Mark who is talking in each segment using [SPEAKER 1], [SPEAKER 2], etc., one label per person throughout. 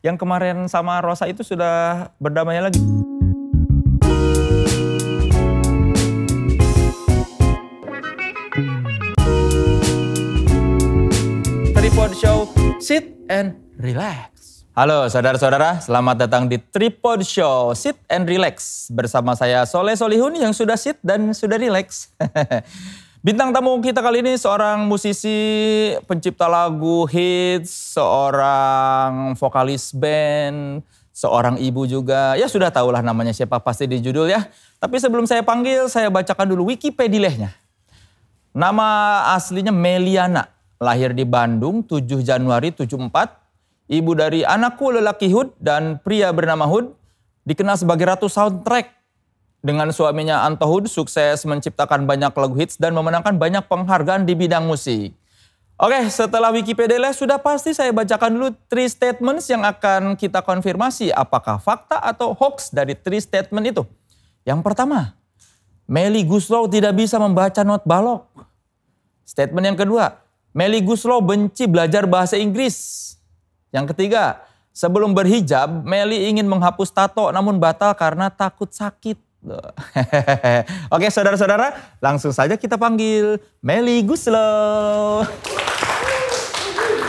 [SPEAKER 1] Yang kemarin sama Rosa itu sudah berdamai lagi. Tripod Show, sit and relax. Halo saudara-saudara, selamat datang di Tripod Show, sit and relax. Bersama saya Soleh Solihun yang sudah sit dan sudah relax. Bintang tamu kita kali ini seorang musisi, pencipta lagu hits, seorang vokalis band, seorang ibu juga. Ya sudah tahulah namanya siapa pasti di judul ya. Tapi sebelum saya panggil, saya bacakan dulu Wikipedianya. Nama aslinya Meliana, lahir di Bandung 7 Januari 74. Ibu dari anakku lelaki Hud dan pria bernama Hud, dikenal sebagai Ratu Soundtrack. Dengan suaminya Anto Hud sukses menciptakan banyak lagu hits dan memenangkan banyak penghargaan di bidang musik. Oke, setelah Wikipedia sudah pasti saya bacakan dulu 3 statements yang akan kita konfirmasi apakah fakta atau hoax dari 3 statement itu. Yang pertama, Melly Goeslaw tidak bisa membaca not balok. Statement yang kedua, Melly Goeslaw benci belajar bahasa Inggris. Yang ketiga, sebelum berhijab, Melly ingin menghapus tato namun batal karena takut sakit. Oke saudara-saudara, langsung saja kita panggil Melly Goeslaw.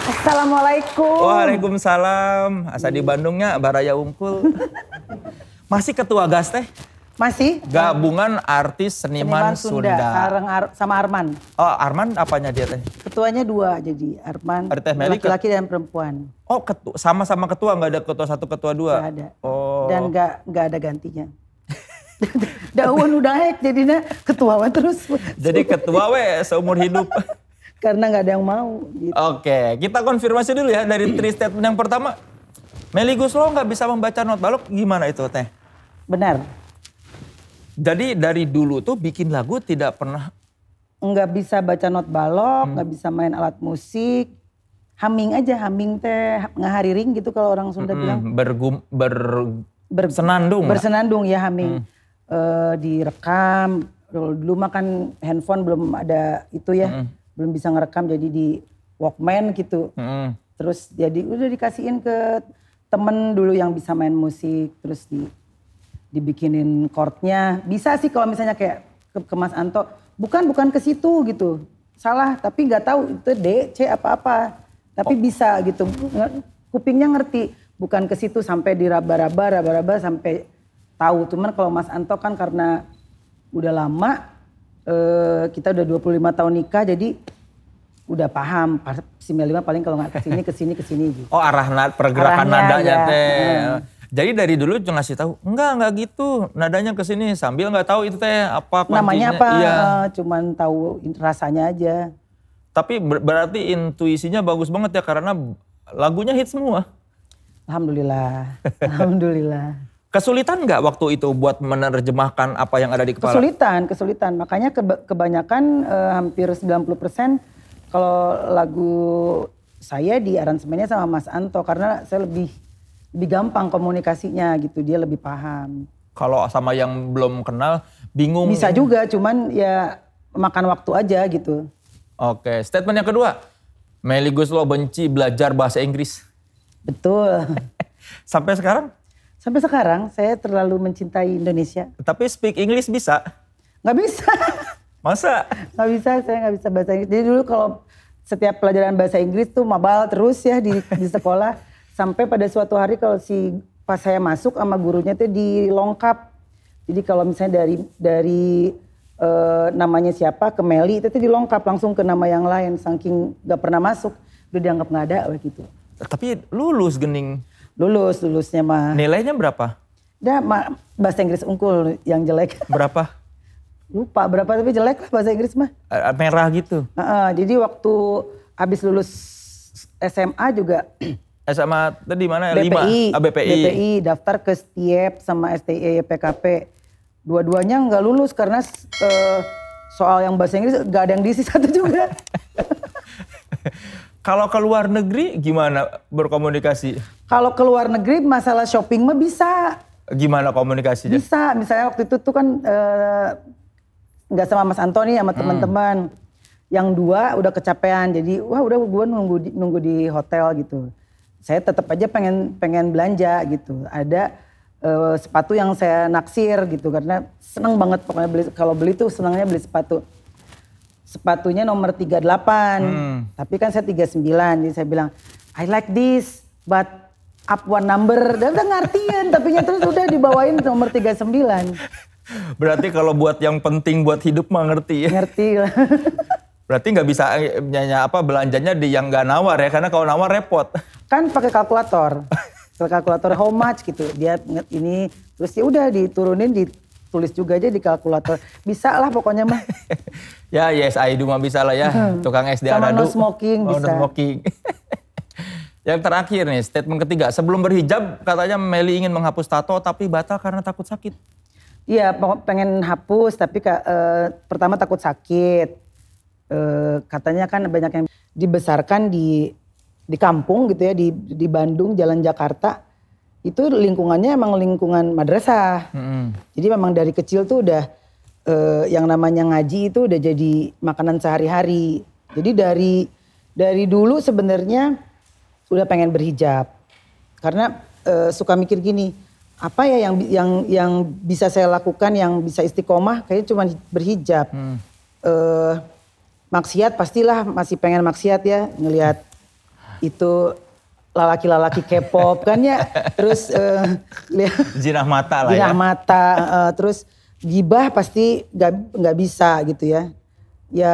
[SPEAKER 2] Assalamualaikum.
[SPEAKER 1] Waalaikumsalam. Asa di Bandungnya Baraya Unggul. Masih ketua GAS teh?
[SPEAKER 2] Masih.
[SPEAKER 1] Gabungan Artis Seniman Sunda.
[SPEAKER 2] Sama Arman.
[SPEAKER 1] Oh Arman apanya dia teh?
[SPEAKER 2] Ketuanya 2 jadi Arman, laki-laki dan perempuan.
[SPEAKER 1] Oh sama-sama ketua, nggak ada ketua 1 ketua 2?
[SPEAKER 2] Nggak ada.
[SPEAKER 1] Oh.
[SPEAKER 2] Dan nggak ada gantinya. Daun udah naik jadinya ketua terus.
[SPEAKER 1] Jadi ketua seumur hidup.
[SPEAKER 2] Karena nggak ada yang mau. Gitu.
[SPEAKER 1] Oke, kita konfirmasi dulu ya dari 3 statement yang pertama. Melly Goeslaw nggak bisa membaca not balok, gimana itu teh?
[SPEAKER 2] Benar.
[SPEAKER 1] Jadi dari dulu tuh bikin lagu tidak pernah.
[SPEAKER 2] Nggak bisa baca not balok, nggak bisa main alat musik. Humming aja, humming teh ngahariring gitu kalau orang Sunda bilang.
[SPEAKER 1] Bersenandung.
[SPEAKER 2] Bersenandung ya humming. Direkam, dulu mah kan handphone belum ada itu ya, belum bisa ngerekam jadi di Walkman gitu. Terus jadi udah dikasihin ke temen dulu yang bisa main musik, terus dibikinin chordnya. Bisa sih kalau misalnya kayak ke Mas Anto, bukan ke situ gitu, salah tapi nggak tahu itu D, C apa-apa, tapi bisa gitu, kupingnya ngerti, bukan ke situ sampai diraba-raba sampai tahu. Cuman kalau Mas Anto kan karena udah lama, kita udah 25 tahun nikah jadi udah paham. Si Melly paling kalau nggak kesini gitu.
[SPEAKER 1] Oh arah pergerakan nadanya teh. Jadi dari dulu juga ngasih tahu, enggak gitu, nadanya kesini sambil nggak tahu itu teh apa kuncinya.
[SPEAKER 2] Namanya apa,
[SPEAKER 1] iya.
[SPEAKER 2] Cuman tahu rasanya aja.
[SPEAKER 1] Tapi berarti intuisinya bagus banget ya karena lagunya hit semua.
[SPEAKER 2] Alhamdulillah, alhamdulillah.
[SPEAKER 1] Kesulitan nggak waktu itu buat menerjemahkan apa yang ada di kepala?
[SPEAKER 2] Kesulitan. Makanya kebanyakan hampir 90% kalau lagu saya di aransemennya sama Mas Anto. Karena saya lebih gampang komunikasinya gitu, dia lebih paham.
[SPEAKER 1] Kalau sama yang belum kenal bingung?
[SPEAKER 2] Bisa juga, cuman ya makan waktu aja gitu.
[SPEAKER 1] Oke, statement yang kedua. Melly Goeslaw benci belajar bahasa Inggris.
[SPEAKER 2] Betul.
[SPEAKER 1] Sampai sekarang?
[SPEAKER 2] Sampai sekarang saya terlalu mencintai Indonesia.
[SPEAKER 1] Tapi speak English bisa?
[SPEAKER 2] Nggak bisa.
[SPEAKER 1] Masa?
[SPEAKER 2] Nggak bisa, saya nggak bisa bahasa Inggris. Jadi dulu kalau setiap pelajaran bahasa Inggris tuh mabal terus ya di sekolah. Sampai pada suatu hari kalau pas saya masuk sama gurunya tuh dilengkap. Jadi kalau misalnya dari namanya siapa ke Melly itu tuh dilengkap langsung ke nama yang lain. Saking nggak pernah masuk, udah dianggap nggak ada gitu.
[SPEAKER 1] Tapi lulus gening.
[SPEAKER 2] Lulusnya mah.
[SPEAKER 1] Nilainya berapa?
[SPEAKER 2] Bahasa Inggris unggul yang jelek.
[SPEAKER 1] Berapa?
[SPEAKER 2] Lupa berapa tapi jelek lah bahasa Inggris mah.
[SPEAKER 1] Merah gitu?
[SPEAKER 2] Jadi waktu habis lulus SMA juga.
[SPEAKER 1] SMA tadi mana?
[SPEAKER 2] BPI.
[SPEAKER 1] 5? BPI.
[SPEAKER 2] BPI daftar ke STIEP sama STE PKP. Dua-duanya nggak lulus karena soal yang bahasa Inggris nggak ada yang diisi satu juga.
[SPEAKER 1] Kalau ke luar negeri gimana berkomunikasi?
[SPEAKER 2] Kalau ke luar negeri masalah shopping mah bisa.
[SPEAKER 1] Gimana komunikasinya?
[SPEAKER 2] Bisa, misalnya waktu itu tuh kan nggak sama Mas Antoni sama teman-teman. Yang 2 udah kecapean, jadi wah udah gue nunggu di hotel gitu. saya tetap aja pengen belanja gitu. Ada sepatu yang saya naksir gitu karena seneng banget pokoknya kalau beli tuh senangnya beli sepatu. Sepatunya nomor 38, tapi kan saya 39, jadi saya bilang I like this but up one number. Dan udah ngertiin tapi terus udah dibawain nomor 39.
[SPEAKER 1] Berarti kalau buat yang penting buat hidup mah ngerti ya.
[SPEAKER 2] Ngerti lah.
[SPEAKER 1] Berarti nggak bisa belanjanya di yang nggak nawar ya, karena kalau nawar repot.
[SPEAKER 2] Kan pakai kalkulator. Kalkulator how much gitu. Dia ini terus ya udah diturunin ditulis juga aja di kalkulator. Bisa lah pokoknya mah.
[SPEAKER 1] Ya yes I do mah bisa lah ya. Tukang SD
[SPEAKER 2] sama
[SPEAKER 1] Anadu.
[SPEAKER 2] no smoking bisa.
[SPEAKER 1] No smoking. Yang terakhir nih, statement ketiga. Sebelum berhijab katanya Melly ingin menghapus tato tapi batal karena takut sakit.
[SPEAKER 2] Iya pengen hapus tapi pertama takut sakit. Katanya kan banyak yang dibesarkan di kampung gitu ya, di Bandung, Jalan Jakarta. Itu lingkungannya emang lingkungan madrasah. Jadi memang dari kecil tuh udah yang namanya ngaji itu udah jadi makanan sehari-hari. Jadi dari dulu sebenarnya udah pengen berhijab. Karena suka mikir gini, apa ya yang bisa saya lakukan yang bisa istiqomah kayaknya cuma berhijab. Maksiat pastilah masih pengen maksiat ya, ngelihat itu lalaki-lalaki K-pop kan ya. Terus
[SPEAKER 1] Zinah mata lah ya.
[SPEAKER 2] Zinah mata, terus gibah pasti nggak bisa gitu ya. Ya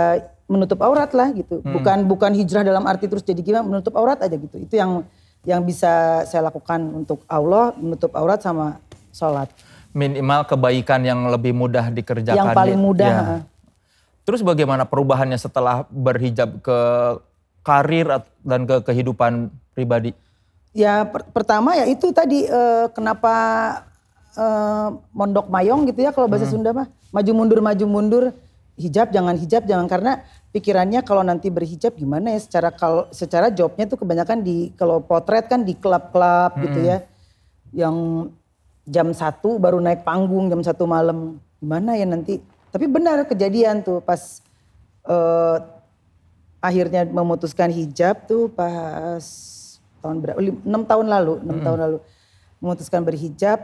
[SPEAKER 2] menutup aurat lah gitu. Bukan hijrah dalam arti terus jadi gimana, menutup aurat aja gitu. Itu yang bisa saya lakukan untuk Allah, menutup aurat sama sholat.
[SPEAKER 1] Minimal kebaikan yang lebih mudah dikerjakan.
[SPEAKER 2] Yang paling mudah.
[SPEAKER 1] Ya. Terus bagaimana perubahannya setelah berhijab ke karir dan ke kehidupan pribadi?
[SPEAKER 2] Ya pertama ya itu tadi kenapa mondok mayong gitu ya kalau bahasa Sunda mah. Maju mundur, hijab jangan karena pikirannya kalau nanti berhijab gimana ya secara jobnya tuh kebanyakan kalau potret kan di klub-klub gitu ya. Yang jam 1 baru naik panggung jam 1 malam. Gimana ya nanti? Tapi benar kejadian tuh pas akhirnya memutuskan hijab tuh pas tahun berapa? 6 tahun lalu. Memutuskan berhijab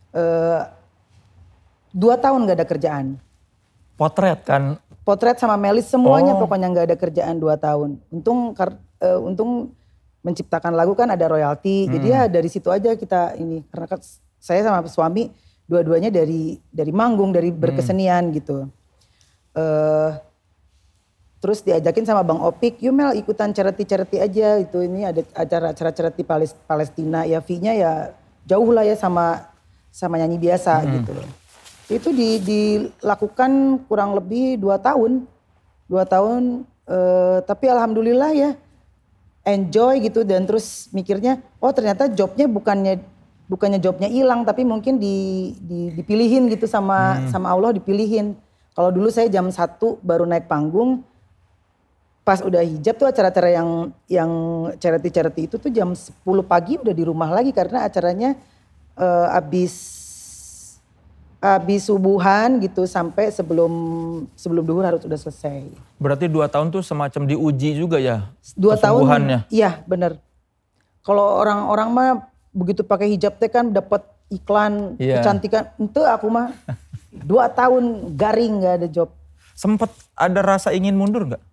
[SPEAKER 2] 2 tahun gak ada kerjaan.
[SPEAKER 1] Potret kan?
[SPEAKER 2] Potret sama Melis semuanya pokoknya gak ada kerjaan 2 tahun. Untung menciptakan lagu kan ada royalti. Jadi ya dari situ aja kita ini. Karena saya sama suami dua-duanya dari manggung, dari berkesenian gitu. Terus diajakin sama Bang Opik, yuk Mel ikutan charity aja. Itu ini ada acara charity Palestina. Ya fee-nya ya jauh lah ya sama nyanyi biasa gitu. Itu dilakukan kurang lebih 2 tahun. 2 tahun tapi alhamdulillah ya enjoy gitu. Dan terus mikirnya ternyata jobnya bukannya jobnya hilang tapi mungkin dipilihin gitu sama Allah dipilihin. Kalau dulu saya jam 1 baru naik panggung. Pas udah hijab tuh acara-acara yang charity itu tuh jam 10 pagi udah di rumah lagi karena acaranya habis subuhan gitu sampai sebelum duhur harus udah selesai.
[SPEAKER 1] Berarti 2 tahun tuh semacam diuji juga ya?
[SPEAKER 2] 2 tahun. Iya bener. Kalau orang-orang mah begitu pakai hijab teh kan dapat iklan kecantikan. Itu aku mah 2 tahun garing gak ada job.
[SPEAKER 1] Sempet ada rasa ingin mundur gak?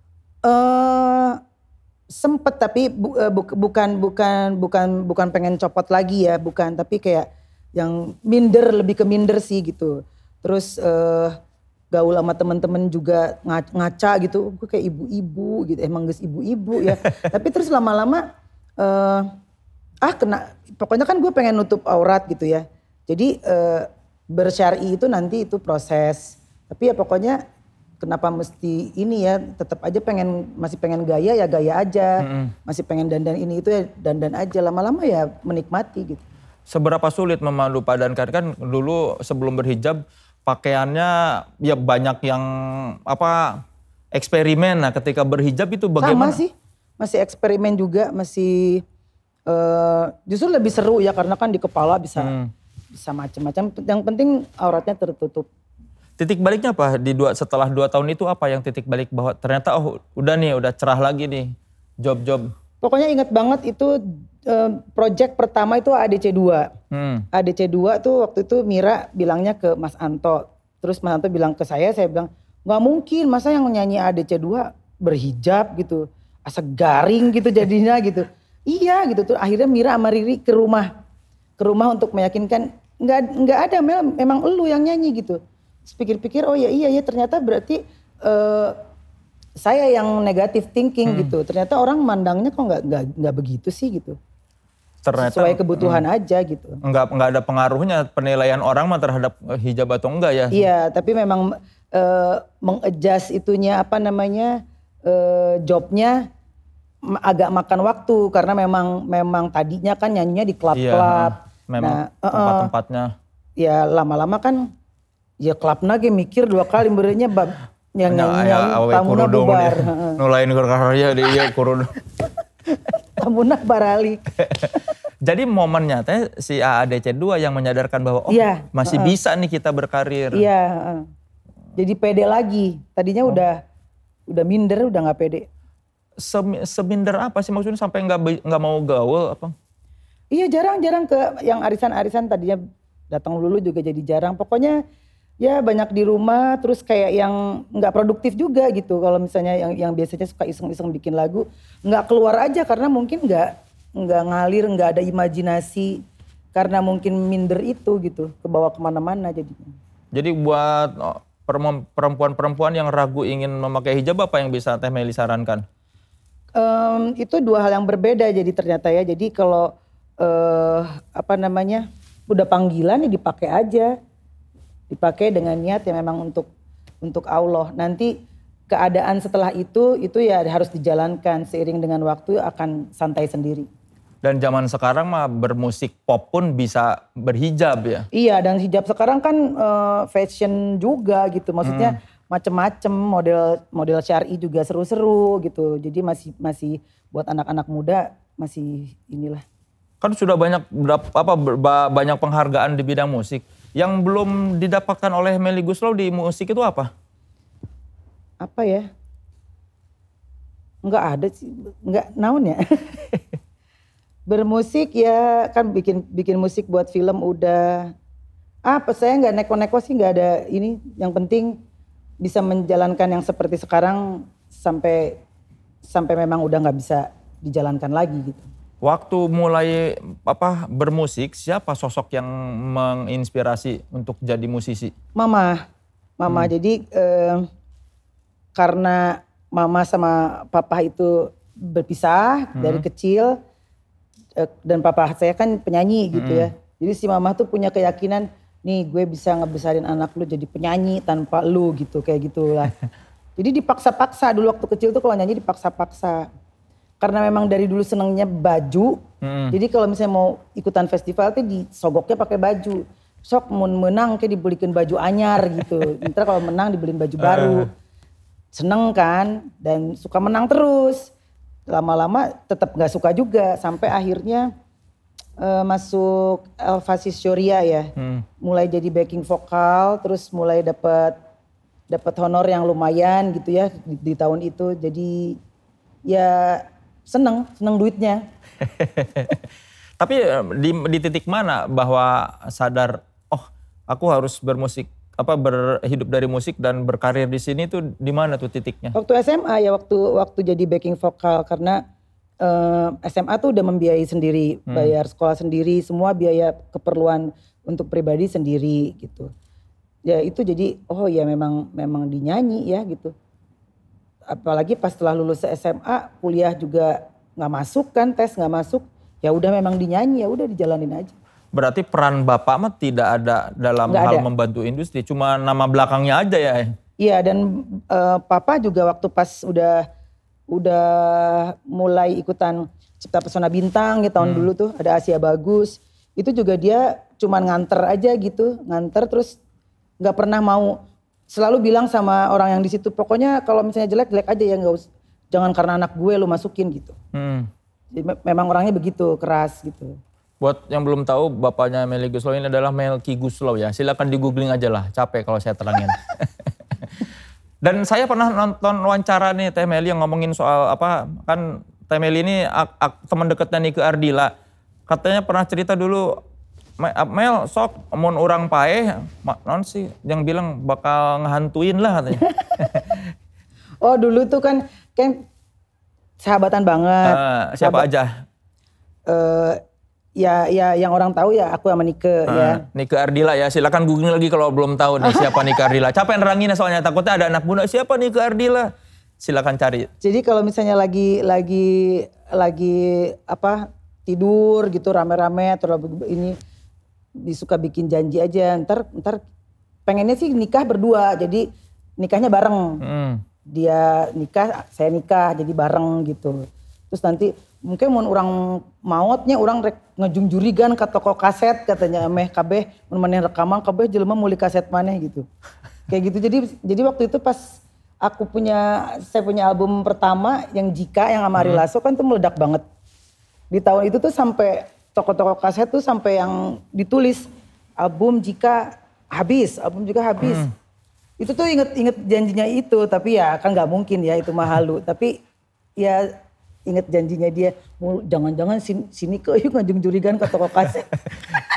[SPEAKER 2] Sempet tapi bukan pengen copot lagi ya, bukan, tapi kayak yang lebih ke minder sih gitu. Terus gaul sama temen-temen juga ngaca gitu, gue kayak ibu-ibu gitu, emang guys ibu-ibu ya. Tapi terus lama-lama pokoknya kan gue pengen nutup aurat gitu ya. Jadi bersyari itu nanti itu proses. Tapi ya pokoknya kenapa mesti ini ya, tetap aja masih pengen gaya ya gaya aja. Masih pengen dandan ini itu ya dandan aja, lama-lama ya menikmati gitu.
[SPEAKER 1] Seberapa sulit memalu padankan? Kan dulu sebelum berhijab pakaiannya ya banyak yang eksperimen. Nah ketika berhijab itu bagaimana?
[SPEAKER 2] Sama sih, masih eksperimen juga, masih justru lebih seru ya karena kan di kepala bisa macam-macam. Yang penting auratnya tertutup.
[SPEAKER 1] Titik baliknya apa setelah 2 tahun itu, apa yang titik balik bahwa ternyata udah cerah lagi nih job-job?
[SPEAKER 2] Pokoknya ingat banget itu project pertama itu ADC 2. ADC 2 tuh waktu itu Mira bilangnya ke Mas Anto. Terus Mas Anto bilang ke saya bilang nggak mungkin masa yang nyanyi ADC 2 berhijab gitu. Asa garing gitu jadinya gitu. Iya gitu tuh akhirnya Mira sama Riri ke rumah untuk meyakinkan nggak ada Mel, memang elu yang nyanyi gitu. Terus pikir-pikir oh iya ternyata berarti saya yang negative thinking gitu. Ternyata orang mandangnya kok nggak begitu sih gitu. Ternyata sesuai kebutuhan aja gitu.
[SPEAKER 1] Enggak ada pengaruhnya penilaian orang mah terhadap hijab atau enggak ya?
[SPEAKER 2] Iya, tapi memang mengadjust itunya jobnya agak makan waktu karena memang tadinya kan nyanyinya di klub-klub.
[SPEAKER 1] Memang tempat-tempatnya.
[SPEAKER 2] Ya lama-lama kan ya klubna ge mikir 2 kali berenya yang nyanyi tamuna bubar.
[SPEAKER 1] Nulain karya dia kurudung.
[SPEAKER 2] Tamuna baralik.
[SPEAKER 1] Jadi momennya teh si AADC 2 yang menyadarkan bahwa masih bisa nih kita berkarir.
[SPEAKER 2] Iya. Jadi pede lagi. Tadinya udah minder, udah nggak pede.
[SPEAKER 1] Seminder apa sih maksudnya sampai nggak mau gaul apa?
[SPEAKER 2] Iya jarang ke yang arisan-arisan tadinya datang dulu juga jadi jarang. Pokoknya ya banyak di rumah terus kayak yang nggak produktif juga gitu. Kalau misalnya yang biasanya suka iseng-iseng bikin lagu nggak keluar aja karena mungkin nggak ngalir, nggak ada imajinasi karena mungkin minder itu gitu kebawa kemana-mana jadinya.
[SPEAKER 1] Jadi buat perempuan-perempuan yang ragu ingin memakai hijab apa yang bisa Teh Meli sarankan?
[SPEAKER 2] Itu 2 hal yang berbeda jadi ternyata ya. Jadi kalau udah panggilan ya dipakai aja, dipakai dengan niat yang memang untuk Allah. Nanti keadaan setelah itu ya harus dijalankan seiring dengan waktu akan santai sendiri.
[SPEAKER 1] Dan zaman sekarang mah bermusik pop pun bisa berhijab ya? Iya,
[SPEAKER 2] dan hijab sekarang kan fashion juga gitu. Maksudnya macem-macem model syar'i juga seru-seru gitu. Jadi masih buat anak-anak muda masih inilah.
[SPEAKER 1] Kan sudah banyak penghargaan di bidang musik. Yang belum didapatkan oleh Melly Goeslaw di musik itu apa?
[SPEAKER 2] Apa ya? Enggak ada sih, enggak naon ya. Bermusik ya kan bikin musik buat film udah. Saya nggak neko-neko sih, nggak ada ini. Yang penting bisa menjalankan yang seperti sekarang sampai memang udah nggak bisa dijalankan lagi gitu.
[SPEAKER 1] Waktu mulai bermusik, siapa sosok yang menginspirasi untuk jadi musisi?
[SPEAKER 2] Mama. Jadi karena mama sama papa itu berpisah dari kecil. Dan papa saya kan penyanyi gitu ya. Jadi si mama tuh punya keyakinan, nih gue bisa ngebesarin anak lu jadi penyanyi tanpa lu gitu, kayak gitulah. Jadi dipaksa-paksa dulu waktu kecil tuh kalau nyanyi dipaksa-paksa. Karena memang dari dulu senengnya baju. Jadi kalau misalnya mau ikutan festival tuh disogoknya pakai baju. Sok mau menang kayak dibelikin baju anyar gitu. Ntar kalau menang dibeliin baju baru. Seneng kan dan suka menang terus. Lama-lama tetap gak suka juga sampai akhirnya masuk Elvasis Shoria ya. Mulai jadi backing vokal terus mulai dapat honor yang lumayan gitu ya di tahun itu. Jadi ya seneng duitnya.
[SPEAKER 1] Tapi di titik mana bahwa sadar aku harus bermusik berhidup dari musik dan berkarir di sini tuh di mana tuh titiknya?
[SPEAKER 2] Waktu SMA ya, waktu jadi backing vokal karena SMA tuh udah membiayai sendiri, bayar sekolah sendiri, semua biaya keperluan untuk pribadi sendiri gitu. Ya itu jadi ya memang dinyanyi ya gitu. Apalagi pas setelah lulus SMA, kuliah juga nggak masuk kan, tes nggak masuk, ya udah memang dinyanyi, ya udah dijalanin aja.
[SPEAKER 1] Berarti peran Bapak mah tidak ada dalam hal membantu industri, cuma nama belakangnya aja ya?
[SPEAKER 2] Iya, dan Papa juga waktu pas udah mulai ikutan Cipta Pesona Bintang ya tahun dulu tuh ada Asia Bagus. Itu juga dia cuman nganter aja gitu, nganter terus nggak pernah mau, selalu bilang sama orang yang di situ, pokoknya kalau misalnya jelek aja ya, jangan karena anak gue lu masukin gitu. Jadi memang orangnya begitu, keras gitu.
[SPEAKER 1] Buat yang belum tahu, bapaknya Melly Goeslaw ini adalah Melky Goeslaw ya. Silakan di googling aja lah, capek kalau saya terangin. Dan saya pernah nonton wawancara nih Teh Melly yang ngomongin soal kan Meli ini teman dekatnya Nike Ardila. Katanya pernah cerita dulu, Mel sok mun urang paeh, non sih yang bilang bakal ngehantuin lah katanya.
[SPEAKER 2] Oh dulu tuh kan sahabatan banget.
[SPEAKER 1] Siapa aja?
[SPEAKER 2] Ya yang orang tahu ya aku sama Nike ya.
[SPEAKER 1] Nike Ardila ya, silakan googling lagi kalau belum tahu nih siapa Nike Ardila. Capek neranginnya soalnya takutnya ada anak muda, siapa Nike Ardila? Silakan cari.
[SPEAKER 2] Jadi kalau misalnya lagi apa tidur gitu rame-rame atau ini disuka bikin janji aja. Ntar pengennya sih nikah berdua, jadi nikahnya bareng. Dia nikah, saya nikah, jadi bareng gitu. Terus nanti mungkin mun orang mautnya orang ngejung jurigan ke toko kaset katanya kabeh mun rekaman kabeh jelema meuli kaset maneh gitu. Kayak gitu. Jadi waktu itu pas saya punya album pertama yang Jika yang sama Ari Lasso kan tuh meledak banget. Di tahun itu tuh sampai toko-toko kaset tuh sampai yang ditulis album Jika habis. Itu tuh inget janjinya itu, tapi ya kan nggak mungkin ya itu mah halu. Tapi ya inget janjinya dia, jangan-jangan sini ke yuk ngajung jurigan ke toko kaset.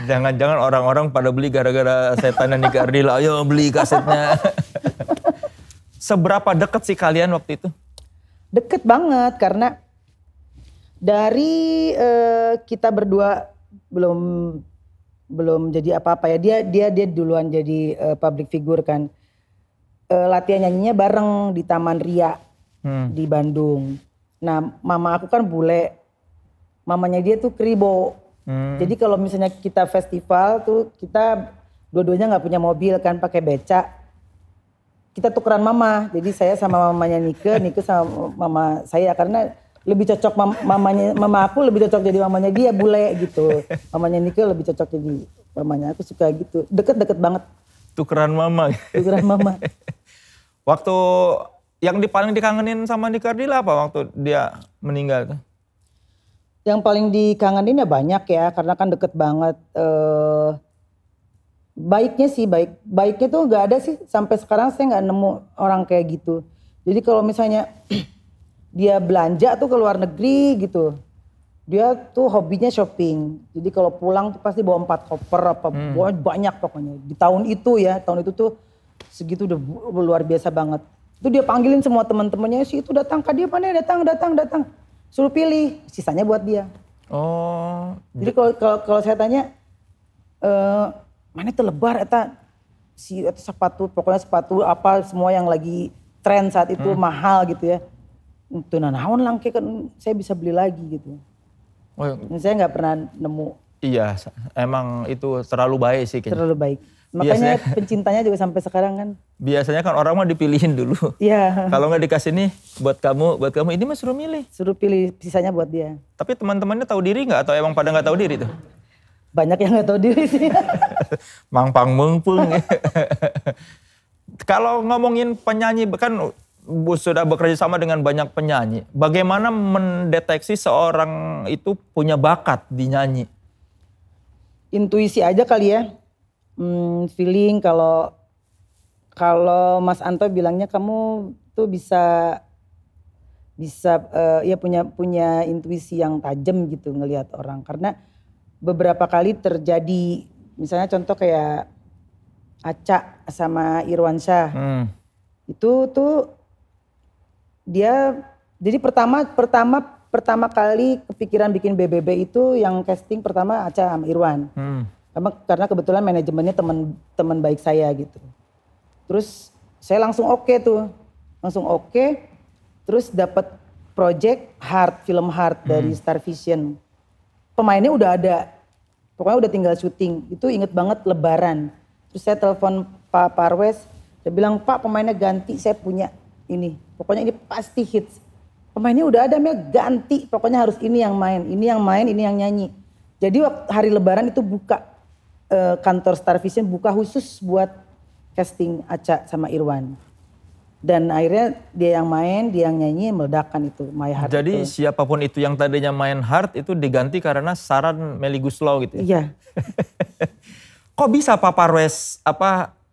[SPEAKER 1] Jangan-jangan orang-orang pada beli gara-gara setan dan Nike Ardila, ayo beli kasetnya. Seberapa deket sih kalian waktu itu?
[SPEAKER 2] Deket banget karena dari kita berdua belum jadi apa-apa ya. Dia duluan jadi public figure kan. Latihan nyanyinya bareng di Taman Ria di Bandung. Nah mama aku kan bule, mamanya dia tuh kribo. Jadi kalau misalnya kita festival tuh kita dua-duanya nggak punya mobil kan, pakai beca. Kita tukeran mama, jadi saya sama mamanya Nike sama mama saya karena lebih cocok mama aku lebih cocok jadi mamanya dia bule gitu. Mamanya Nike lebih cocok jadi mamanya aku, suka gitu. Deket banget.
[SPEAKER 1] Tukeran mama. Waktu yang paling dikangenin sama Nike Ardila apa waktu dia meninggal tuh?
[SPEAKER 2] Yang paling dikangenin ya banyak ya, karena kan deket banget. Baiknya sih, baiknya tuh nggak ada sih, sampai sekarang saya nggak nemu orang kayak gitu. Jadi kalau misalnya dia belanja tuh ke luar negeri gitu, dia tuh hobinya shopping. Jadi kalau pulang tuh pasti bawa 4 koper banyak pokoknya. Di tahun itu tuh segitu udah luar biasa banget. Itu dia panggilin semua teman-temannya, sih itu datang, Kak dia mana datang. Suruh pilih, sisanya buat dia.
[SPEAKER 1] Oh.
[SPEAKER 2] Jadi kalau saya tanya, mana itu lebar eta sepatu, pokoknya sepatu apa semua yang lagi tren saat itu mahal gitu ya. Itu naon langke kan saya bisa beli lagi gitu.
[SPEAKER 1] Oh,
[SPEAKER 2] saya nggak pernah nemu.
[SPEAKER 1] Iya, emang itu terlalu baik sih kayaknya.
[SPEAKER 2] Terlalu baik. Makanya pencintanya juga sampai sekarang kan. Biasanya
[SPEAKER 1] kan orang mah dipilihin dulu.
[SPEAKER 2] Iya.
[SPEAKER 1] Kalau nggak dikasih nih buat kamu ini mah suruh milih.
[SPEAKER 2] Suruh pilih, sisanya buat dia.
[SPEAKER 1] Tapi teman-temannya tahu diri nggak atau emang pada nggak tahu diri tuh?
[SPEAKER 2] Banyak yang nggak tahu diri sih.
[SPEAKER 1] Mangpang mengpung. Kalau ngomongin penyanyi, kan sudah bekerja sama dengan banyak penyanyi. Bagaimana mendeteksi seorang itu punya bakat di nyanyi?
[SPEAKER 2] Intuisi aja kali ya. Feeling kalau Mas Anto bilangnya kamu tuh bisa ya punya intuisi yang tajam gitu ngelihat orang. Karena beberapa kali terjadi, misalnya contoh kayak Aca sama Irwansyah. Itu tuh dia, jadi pertama kali kepikiran bikin BBB itu yang casting pertama Aca sama Irwan. Karena kebetulan manajemennya teman baik saya gitu. Terus saya langsung oke tuh. Terus dapat project film Heart dari Star Vision. Pemainnya udah ada. Pokoknya udah tinggal syuting. Itu inget banget Lebaran. Terus saya telepon Pak Parwes. Dia bilang, Pak pemainnya ganti, saya punya ini. Pokoknya ini pasti hits. Pemainnya udah ada, Mel ganti. Pokoknya harus ini yang main, ini yang nyanyi. Jadi waktu hari Lebaran itu buka kantor Star Vision, buka khusus buat casting Aca sama Irwan. Dan akhirnya dia yang main, dia yang nyanyi, meledakan itu My Heart.
[SPEAKER 1] Jadi itu. Siapapun itu yang tadinya main Heart itu diganti karena saran Melly Goeslaw gitu ya?
[SPEAKER 2] Iya.
[SPEAKER 1] Kok bisa Pak Parwes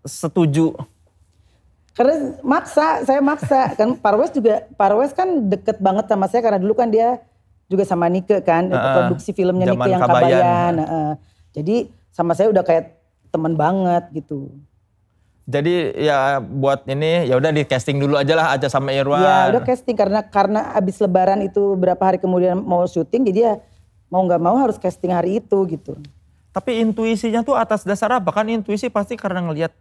[SPEAKER 1] setuju?
[SPEAKER 2] Karena saya maksa. Kan Parwes kan deket banget sama saya karena dulu kan dia juga sama Nike kan, produksi filmnya Nike
[SPEAKER 1] zaman
[SPEAKER 2] yang
[SPEAKER 1] Kabayan.
[SPEAKER 2] Kabayan. Jadi sama saya udah kayak teman banget gitu.
[SPEAKER 1] Jadi ya buat ini ya udah di casting dulu aja lah Aca sama Irwan.
[SPEAKER 2] Ya udah casting karena abis lebaran itu berapa hari kemudian mau syuting, jadi ya mau nggak mau harus casting hari itu gitu.
[SPEAKER 1] Tapi intuisinya tuh atas dasar apa? Kan intuisi pasti karena ngelihat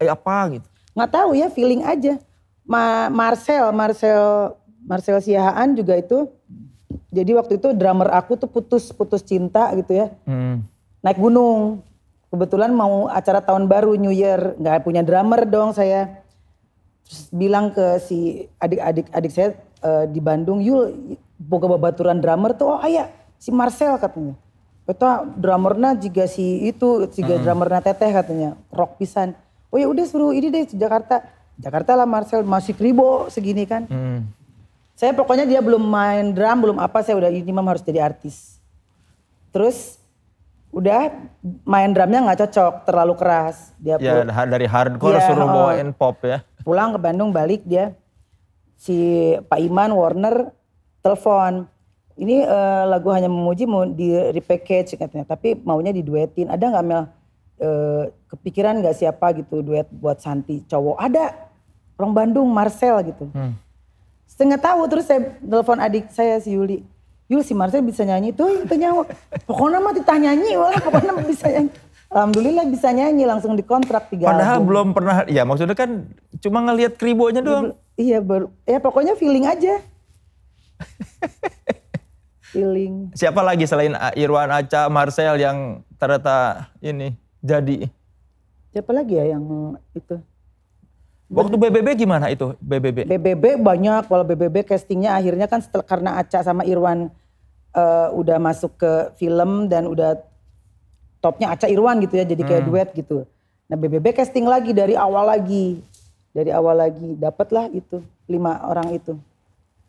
[SPEAKER 1] apa gitu.
[SPEAKER 2] Nggak tahu ya, feeling aja. Marcel Siahaan juga itu. Jadi waktu itu drummer aku tuh putus cinta gitu ya. Naik gunung. Kebetulan mau acara tahun baru New Year, nggak punya drummer dong saya. Terus bilang ke si adik saya di Bandung, Yul boga babaturan drummer tuh, oh ayah si Marcel katanya. Itu drummerna juga drummerna teteh katanya, rock pisan. Oh ya udah suruh ini deh Jakarta lah Marcel, masih kribo segini kan. Saya pokoknya dia belum main drum, belum apa, saya udah ini mah harus jadi artis. Terus udah main drumnya nggak cocok, terlalu keras. Dia
[SPEAKER 1] dari hardcore suruh bawain pop ya.
[SPEAKER 2] Pulang ke Bandung balik dia, si Pak Iman Warner telepon. Ini lagu Hanya Memuji mau di repackage katanya, tapi maunya diduetin. Ada nggak Mel kepikiran nggak siapa gitu duet buat Santi cowok? Ada, orang Bandung Marcel gitu. Setengah tahu terus saya telepon adik saya si Yuli. Yul si Marcel bisa nyanyi tuh itu nyawa. Pokoknya mah ditanya nyanyi wala pokoknya bisa nyanyi. Alhamdulillah bisa nyanyi langsung dikontrak 3
[SPEAKER 1] Padahal
[SPEAKER 2] album.
[SPEAKER 1] belum pernah, ya maksudnya kan cuma ngelihat kribonya doang.
[SPEAKER 2] Iya ya pokoknya feeling aja. Feeling.
[SPEAKER 1] Siapa lagi selain Irwan, Aca, Marcel yang ternyata ini jadi?
[SPEAKER 2] Siapa lagi ya yang itu?
[SPEAKER 1] Waktu BBB gimana itu BBB?
[SPEAKER 2] BBB banyak, kalau BBB castingnya akhirnya kan karena Aca sama Irwan udah masuk ke film dan udah topnya Aca Irwan gitu ya, jadi kayak duet gitu. Nah BBB casting lagi dari awal lagi, dapatlah itu 5 orang itu.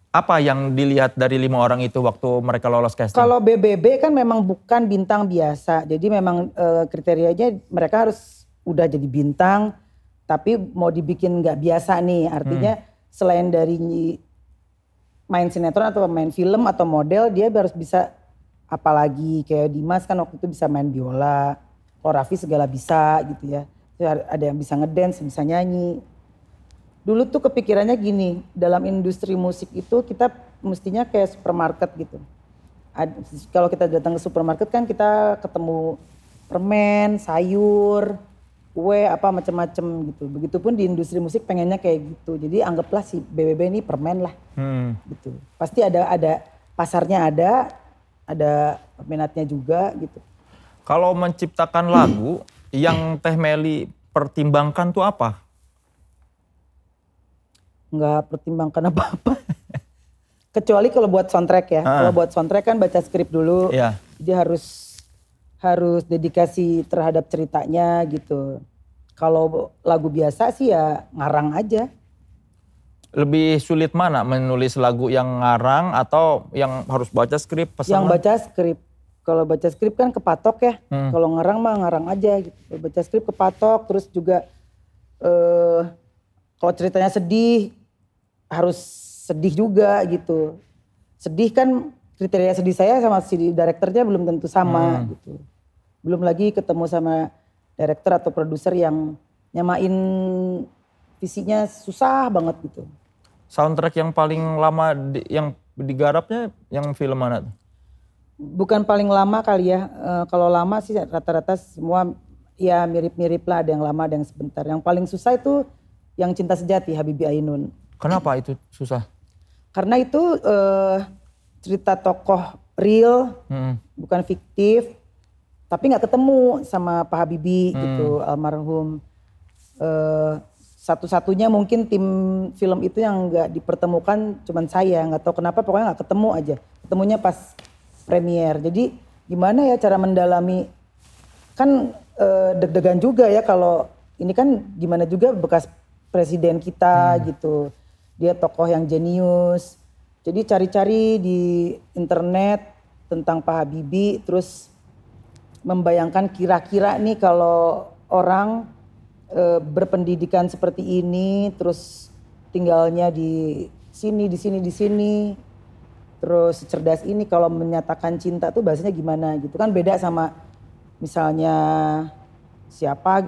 [SPEAKER 1] Apa yang dilihat dari 5 orang itu waktu mereka lolos casting?
[SPEAKER 2] Kalau BBB kan memang bukan bintang biasa, jadi memang kriterianya mereka harus udah jadi bintang. Tapi mau dibikin nggak biasa nih, artinya selain dari main sinetron atau main film atau model, dia harus bisa apalagi kayak Dimas kan waktu itu bisa main biola, kalau Raffi segala bisa gitu ya. Ada yang bisa ngedance, bisa nyanyi. Dulu tuh kepikirannya gini, dalam industri musik itu kita mestinya kayak supermarket gitu. Kalau kita datang ke supermarket kan kita ketemu permen, sayur, kue apa macam-macam gitu. Begitupun di industri musik pengennya kayak gitu. Jadi anggaplah si BBB ini permen lah. Gitu. Pasti ada pasarnya ada peminatnya juga gitu.
[SPEAKER 1] Kalau menciptakan lagu yang Teh Meli pertimbangkan tuh apa?
[SPEAKER 2] Nggak pertimbangkan apa-apa. Kecuali kalau buat soundtrack ya. Kalau buat soundtrack kan baca skrip dulu.
[SPEAKER 1] Iya.
[SPEAKER 2] Jadi harus dedikasi terhadap ceritanya gitu. Kalau lagu biasa sih ya ngarang aja.
[SPEAKER 1] Lebih sulit mana menulis lagu yang ngarang atau yang harus baca skrip?
[SPEAKER 2] Yang baca skrip. Kalau baca skrip kan kepatok ya. Kalau ngarang mah ngarang aja gitu. Kalau baca skrip kepatok, terus juga kalau ceritanya sedih harus sedih juga gitu. Sedih kan kriteria sedih saya sama si direkturnya belum tentu sama gitu. Belum lagi ketemu sama direktur atau produser yang nyamain visinya susah banget gitu.
[SPEAKER 1] Soundtrack yang paling lama yang digarapnya yang film mana tuh?
[SPEAKER 2] Bukan paling lama kali ya. Kalau lama sih rata-rata semua ya mirip-mirip lah, ada yang lama ada yang sebentar. Yang paling susah itu yang Cinta Sejati Habibie Ainun.
[SPEAKER 1] Kenapa itu susah?
[SPEAKER 2] Karena itu cerita tokoh real, bukan fiktif. Tapi gak ketemu sama Pak Habibie gitu, almarhum. Satu-satunya mungkin tim film itu yang gak dipertemukan cuman saya. Gak tahu kenapa pokoknya gak ketemu aja. Ketemunya pas premier. Jadi gimana ya cara mendalami. Kan deg-degan juga ya kalau ini kan gimana juga bekas presiden kita gitu. Dia tokoh yang jenius. Jadi cari-cari di internet tentang Pak Habibie terus membayangkan kira-kira nih kalau orang berpendidikan seperti ini terus tinggalnya di sini terus secerdas ini kalau menyatakan cinta tuh bahasanya gimana gitu kan, beda sama misalnya siapa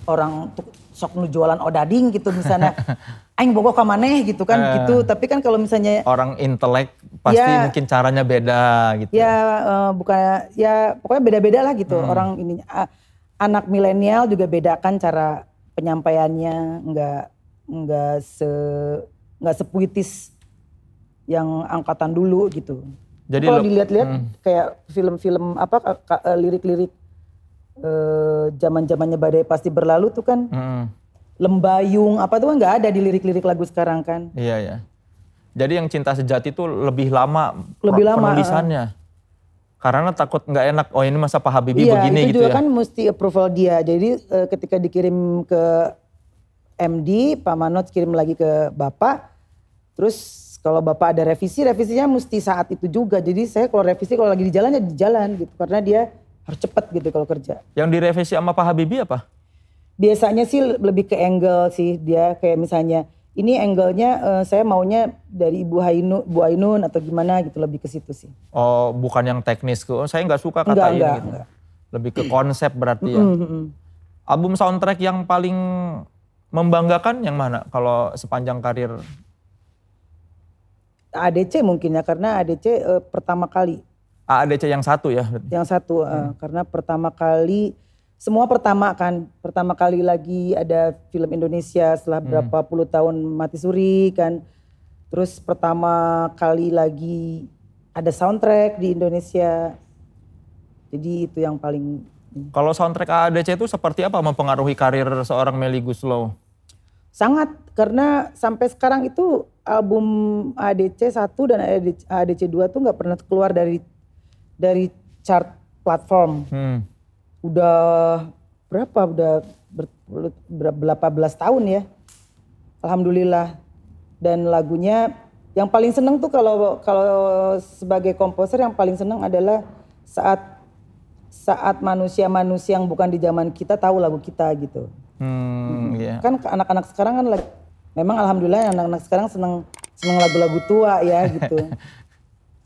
[SPEAKER 2] orang sok nu jualan odading gitu misalnya aing bogoh ka maneh gitu kan gitu. Tapi kan kalau misalnya
[SPEAKER 1] orang intelek pasti mungkin caranya beda gitu.
[SPEAKER 2] Ya bukan ya pokoknya beda-beda lah gitu. Orang ini anak milenial juga bedakan cara penyampaiannya, enggak sepuitis yang angkatan dulu gitu.
[SPEAKER 1] Jadi
[SPEAKER 2] kalau dilihat-lihat kayak film-film lirik-lirik zaman-zamannya badai pasti berlalu tuh kan, lembayung apa tuh kan nggak ada di lirik-lirik lagu sekarang kan.
[SPEAKER 1] Iya ya. Jadi yang cinta sejati itu lebih lama penulisannya. Karena takut nggak enak, oh ini masa Pak Habibie begini gitu ya. Iya itu juga
[SPEAKER 2] kan mesti approval dia. Jadi ketika dikirim ke MD, Pak Manot kirim lagi ke Bapak. Terus kalau Bapak ada revisinya mesti saat itu juga. Jadi saya kalau revisi kalau lagi di jalan ya di jalan gitu. Karena dia harus cepat gitu kalau kerja.
[SPEAKER 1] Yang direvisi sama Pak Habibie apa?
[SPEAKER 2] Biasanya sih lebih ke angle sih. Dia kayak misalnya ini angle-nya saya maunya dari Bu Ainun atau gimana gitu, lebih ke situ sih.
[SPEAKER 1] Oh bukan yang teknis, saya nggak suka kata ini gitu. Enggak. Lebih ke konsep berarti ya. Album soundtrack yang paling membanggakan yang mana kalau sepanjang karir?
[SPEAKER 2] ADC mungkin ya, karena ADC pertama kali.
[SPEAKER 1] ADC yang satu ya?
[SPEAKER 2] Yang satu, karena pertama kali, semua pertama kali lagi ada film Indonesia setelah berapa puluh tahun mati suri kan. Terus pertama kali lagi ada soundtrack di Indonesia. Jadi itu yang paling.
[SPEAKER 1] Kalau soundtrack ADC itu seperti apa mempengaruhi karir seorang Melly Goeslaw?
[SPEAKER 2] Sangat, karena sampai sekarang itu album ADC 1 dan ADC 2 tuh gak pernah keluar dari chart platform. Udah berapa? Udah berapa belas tahun ya. Alhamdulillah. Dan lagunya yang paling seneng tuh kalau sebagai komposer yang paling seneng adalah saat manusia-manusia yang bukan di zaman kita tahu lagu kita gitu.
[SPEAKER 1] Yeah.
[SPEAKER 2] Kan anak-anak sekarang kan memang alhamdulillah anak-anak sekarang seneng lagu-lagu tua ya gitu.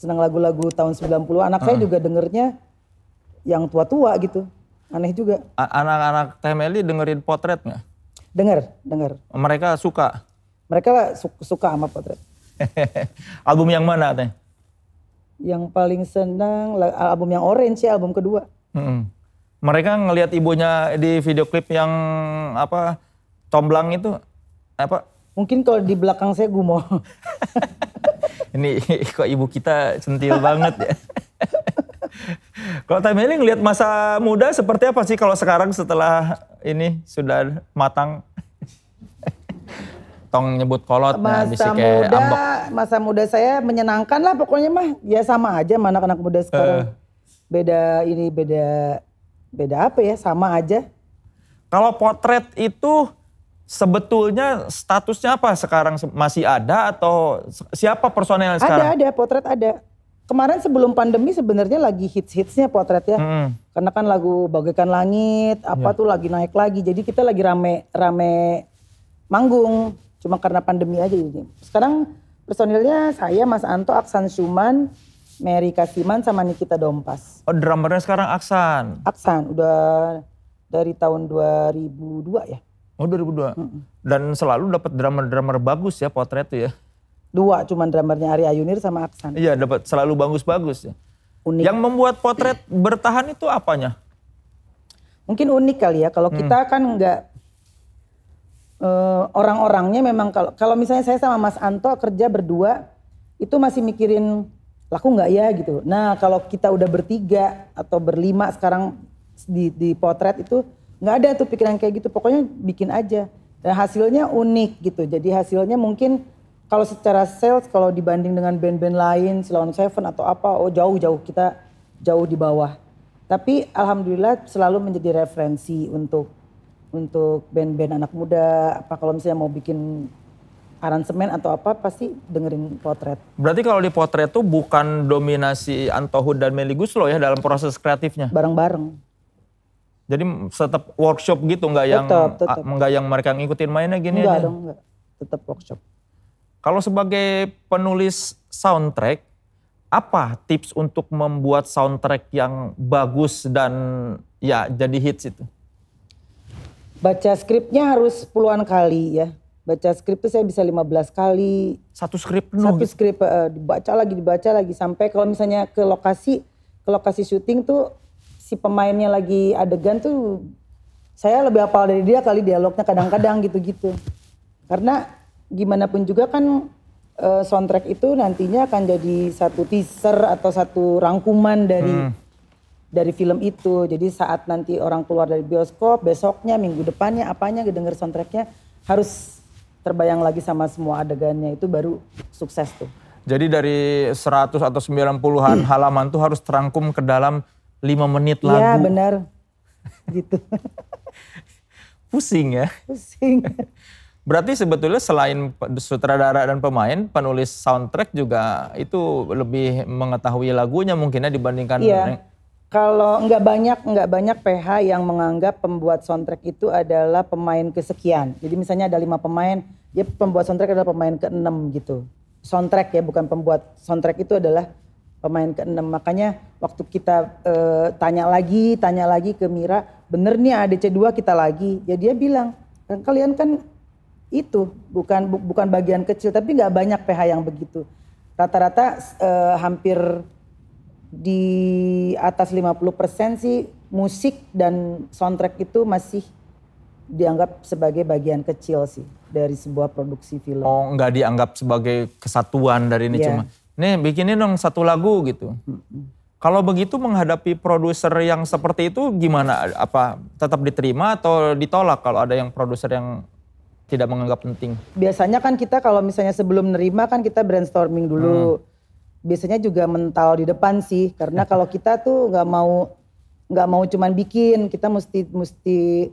[SPEAKER 2] Seneng lagu-lagu tahun 90. Anak saya juga dengernya yang tua-tua gitu. Aneh juga.
[SPEAKER 1] Anak-anak Teh Melly dengerin Potret nggak?
[SPEAKER 2] Dengar.
[SPEAKER 1] Mereka suka?
[SPEAKER 2] Mereka suka sama Potret.
[SPEAKER 1] Album yang mana Teh?
[SPEAKER 2] Yang paling senang album yang Orange ya, album kedua.
[SPEAKER 1] Mereka ngelihat ibunya di video klip yang apa tomblang itu apa?
[SPEAKER 2] Mungkin kalau di belakang saya gumoh.
[SPEAKER 1] Ini kok ibu kita centil banget ya. Kalau Teh Melly ngelihat masa muda seperti apa sih kalau sekarang setelah ini sudah matang? Tong nyebut kolot
[SPEAKER 2] masa muda saya menyenangkan lah pokoknya mah. Ya sama aja sama anak-anak muda sekarang. Beda apa ya, sama aja.
[SPEAKER 1] Kalau Potret itu sebetulnya statusnya apa sekarang? Masih ada atau siapa personelnya sekarang?
[SPEAKER 2] Ada, Potret ada. Kemarin sebelum pandemi sebenarnya lagi hits-hitsnya Potret ya. Karena kan lagu Bagaikan Langit, tuh lagi naik lagi. Jadi kita lagi rame manggung. Cuma karena pandemi aja ini. Sekarang personilnya saya, Mas Anto, Aksan Syuman, Mary Kasiman sama Nikita Dompas.
[SPEAKER 1] Oh drummernya sekarang Aksan?
[SPEAKER 2] Aksan, udah dari tahun 2002 ya.
[SPEAKER 1] Oh 2002. Dan selalu dapat drummer bagus ya Potret tuh ya?
[SPEAKER 2] 2, cuman drummernya Ari Ayunir sama Aksan.
[SPEAKER 1] Iya dapat selalu bagus-bagus ya.
[SPEAKER 2] Unik.
[SPEAKER 1] Yang membuat Potret bertahan itu apanya?
[SPEAKER 2] Mungkin unik kali ya, kalau kita kan enggak, orang-orangnya memang kalau misalnya saya sama Mas Anto kerja berdua, itu masih mikirin laku nggak ya gitu. Nah kalau kita udah bertiga atau berlima sekarang di Potret itu nggak ada tuh pikiran kayak gitu. Pokoknya bikin aja. Dan hasilnya unik gitu. Jadi hasilnya mungkin kalau secara sales kalau dibanding dengan band-band lain, Silon Seven atau apa, jauh kita jauh di bawah. Tapi alhamdulillah selalu menjadi referensi untuk band-band anak muda. Apa kalau misalnya mau bikin aransemen atau apa pasti dengerin Potret.
[SPEAKER 1] Berarti kalau di Potret tuh bukan dominasi Anto Hood dan Melly Goeslaw ya dalam proses kreatifnya?
[SPEAKER 2] Bareng-bareng.
[SPEAKER 1] Jadi tetap workshop gitu, nggak yang mereka ngikutin mainnya gini?
[SPEAKER 2] Enggak dong, enggak. Tetap workshop.
[SPEAKER 1] Kalau sebagai penulis soundtrack, apa tips untuk membuat soundtrack yang bagus dan ya jadi hits itu?
[SPEAKER 2] Baca skripnya harus puluhan kali ya. Baca skrip itu saya bisa 15 kali.
[SPEAKER 1] Satu skrip penuh?
[SPEAKER 2] Satu skrip, dibaca lagi. Sampai kalau misalnya ke lokasi syuting tuh si pemainnya lagi adegan tuh saya lebih hafal dari dia kali dialognya kadang-kadang gitu-gitu. Karena gimana pun juga kan soundtrack itu nantinya akan jadi satu teaser atau satu rangkuman dari film itu. Jadi saat nanti orang keluar dari bioskop, besoknya, minggu depannya, apanya denger soundtracknya harus terbayang lagi sama semua adegannya, itu baru sukses tuh.
[SPEAKER 1] Jadi dari 100 atau 90-an halaman tuh harus terangkum ke dalam 5 menit lagu.
[SPEAKER 2] Iya benar, gitu.
[SPEAKER 1] Pusing ya?
[SPEAKER 2] Pusing.
[SPEAKER 1] Berarti sebetulnya selain sutradara dan pemain, penulis soundtrack juga itu lebih mengetahui lagunya mungkinnya dibandingkan.
[SPEAKER 2] Iya. Kalau nggak banyak PH yang menganggap pembuat soundtrack itu adalah pemain kesekian. Jadi misalnya ada 5 pemain, dia pembuat soundtrack adalah pemain ke-6 gitu. Soundtrack ya, bukan pembuat soundtrack itu adalah pemain ke-6. Makanya waktu kita tanya lagi ke Mira, bener nih ADC 2 kita lagi. Ya dia bilang, kalian kan itu bukan bagian kecil, tapi nggak banyak PH yang begitu. Rata-rata hampir di atas 50% sih musik dan soundtrack itu masih dianggap sebagai bagian kecil sih dari sebuah produksi film.
[SPEAKER 1] Oh, nggak dianggap sebagai kesatuan dari ini cuma, nih bikinin dong satu lagu gitu. Kalau begitu menghadapi produser yang seperti itu gimana? Apa tetap diterima atau ditolak kalau ada yang produser yang tidak menganggap penting? Biasanya
[SPEAKER 2] kan kita kalau misalnya sebelum nerima kan kita brainstorming dulu. Biasanya juga mental di depan sih, karena kalau kita tuh nggak mau cuman bikin, kita mesti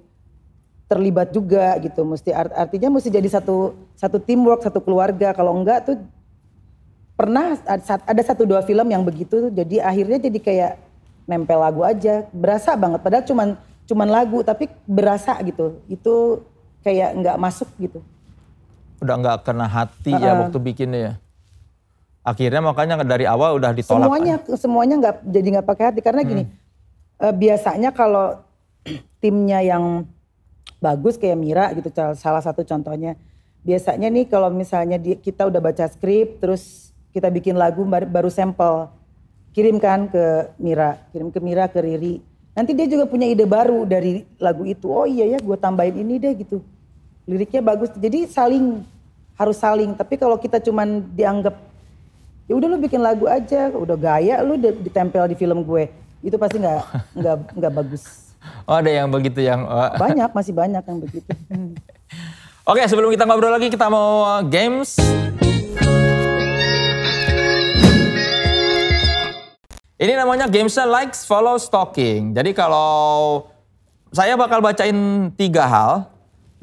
[SPEAKER 2] terlibat juga gitu, artinya mesti jadi satu teamwork, satu keluarga. Kalau enggak tuh pernah ada 1-2 film yang begitu, jadi akhirnya jadi kayak nempel lagu aja, berasa banget padahal cuman lagu tapi berasa gitu, itu kayak nggak masuk gitu.
[SPEAKER 1] Udah nggak kena hati ya waktu bikinnya ya. Akhirnya makanya dari awal udah ditolak.
[SPEAKER 2] Semuanya nggak pakai hati karena gini, biasanya kalau timnya yang bagus kayak Mira gitu, salah satu contohnya. Biasanya nih kalau misalnya kita udah baca skrip terus kita bikin lagu baru sampel, kirimkan ke Mira, ke Riri. Nanti dia juga punya ide baru dari lagu itu. Oh iya ya, gue tambahin ini deh gitu. Liriknya bagus. Jadi harus saling. Tapi kalau kita cuman dianggap, ya udah lu bikin lagu aja, udah gaya lu ditempel di film gue, itu pasti nggak bagus.
[SPEAKER 1] Oh ada yang begitu yang?
[SPEAKER 2] Masih banyak yang begitu.
[SPEAKER 1] Oke, sebelum kita ngobrol lagi, kita mau games. Ini namanya gamesnya likes, follow, stalking. Jadi kalau saya bakal bacain 3 hal,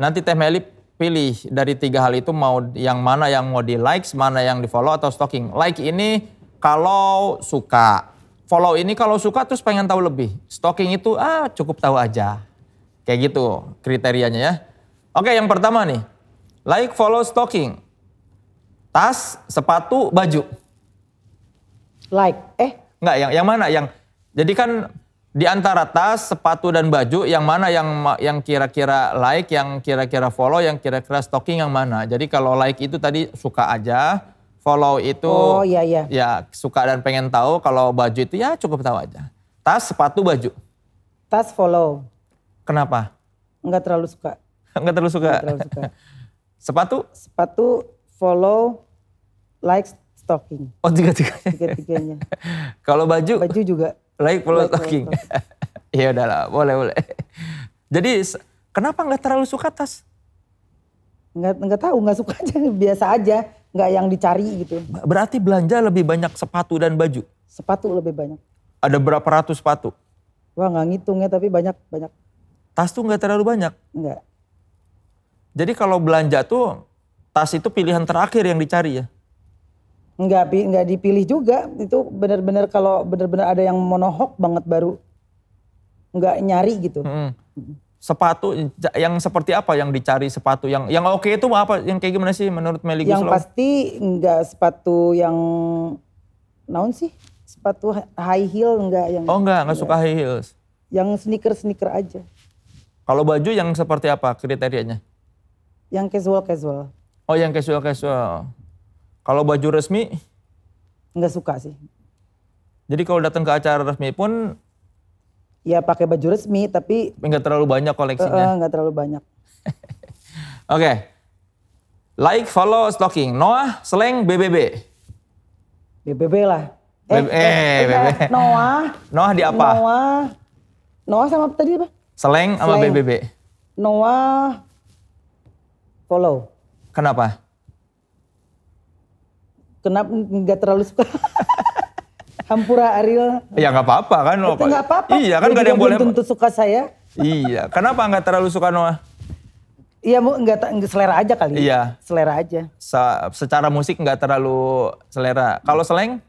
[SPEAKER 1] nanti Teh Meli pilih dari 3 hal itu mau yang mana yang mau di likes, mana yang di follow atau stalking. Like ini kalau suka, follow ini kalau suka terus pengen tahu lebih. Stalking itu cukup tahu aja. Kayak gitu kriterianya ya. Oke, yang pertama nih, like, follow, stalking. Tas, sepatu, baju.
[SPEAKER 2] Like,
[SPEAKER 1] Enggak, yang mana? Jadi kan di antara tas, sepatu dan baju, yang mana yang kira-kira like, yang kira-kira follow, yang kira-kira stalking yang mana? Jadi kalau like itu tadi suka aja, follow itu ya suka dan pengen tahu, kalau baju itu ya cukup tahu aja. Tas, sepatu, baju.
[SPEAKER 2] Tas, follow.
[SPEAKER 1] Kenapa?
[SPEAKER 2] Enggak terlalu suka.
[SPEAKER 1] Enggak terlalu suka. Sepatu?
[SPEAKER 2] Sepatu, follow, like, stalking.
[SPEAKER 1] Oh, tiga-tiganya.
[SPEAKER 2] Tiga-tiganya.
[SPEAKER 1] Kalau baju?
[SPEAKER 2] Baju juga.
[SPEAKER 1] Like, follow, stalking. Ya udahlah, boleh. Jadi kenapa nggak terlalu suka tas?
[SPEAKER 2] Nggak tahu, nggak suka aja, biasa aja, nggak yang dicari gitu.
[SPEAKER 1] Berarti belanja lebih banyak sepatu dan baju?
[SPEAKER 2] Sepatu lebih banyak.
[SPEAKER 1] Ada berapa ratus sepatu?
[SPEAKER 2] Wah nggak ngitungnya tapi banyak.
[SPEAKER 1] Tas tuh nggak terlalu banyak?
[SPEAKER 2] Nggak.
[SPEAKER 1] Jadi kalau belanja tuh tas itu pilihan terakhir yang dicari ya?
[SPEAKER 2] Nggak dipilih juga, itu benar-benar kalau benar-benar ada yang monohok banget baru nggak nyari gitu.
[SPEAKER 1] sepatu yang seperti apa yang dicari sepatu yang oke itu apa? Yang kayak gimana sih menurut Melly Guslow?
[SPEAKER 2] Yang pasti enggak sepatu yang naon sih? Sepatu high heel enggak yang.
[SPEAKER 1] Oh enggak suka high heels.
[SPEAKER 2] Yang sneaker aja.
[SPEAKER 1] Kalau baju yang seperti apa kriterianya?
[SPEAKER 2] Yang casual.
[SPEAKER 1] Oh yang casual. Kalau baju resmi?
[SPEAKER 2] Enggak suka sih.
[SPEAKER 1] Jadi kalau datang ke acara resmi pun?
[SPEAKER 2] Ya pakai baju resmi tapi
[SPEAKER 1] nggak terlalu banyak koleksinya.
[SPEAKER 2] Nggak terlalu banyak.
[SPEAKER 1] Oke. Like, follow, stalking. Noah, Slang, BBB.
[SPEAKER 2] BBB lah.
[SPEAKER 1] BBB. Noah di apa?
[SPEAKER 2] Noah sama tadi apa?
[SPEAKER 1] Slang sama BBB.
[SPEAKER 2] Noah follow.
[SPEAKER 1] Kenapa?
[SPEAKER 2] Kenapa nggak terlalu suka? Hampura Ariel.
[SPEAKER 1] Ya nggak apa-apa kan.
[SPEAKER 2] Itu nggak apa-apa.
[SPEAKER 1] Iya kan nggak ada yang boleh.
[SPEAKER 2] Tentu suka saya.
[SPEAKER 1] Iya. Kenapa nggak terlalu suka Noah?
[SPEAKER 2] Iya nggak selera aja kali.
[SPEAKER 1] Iya.
[SPEAKER 2] Selera aja.
[SPEAKER 1] Secara musik nggak terlalu selera. Kalau Slang?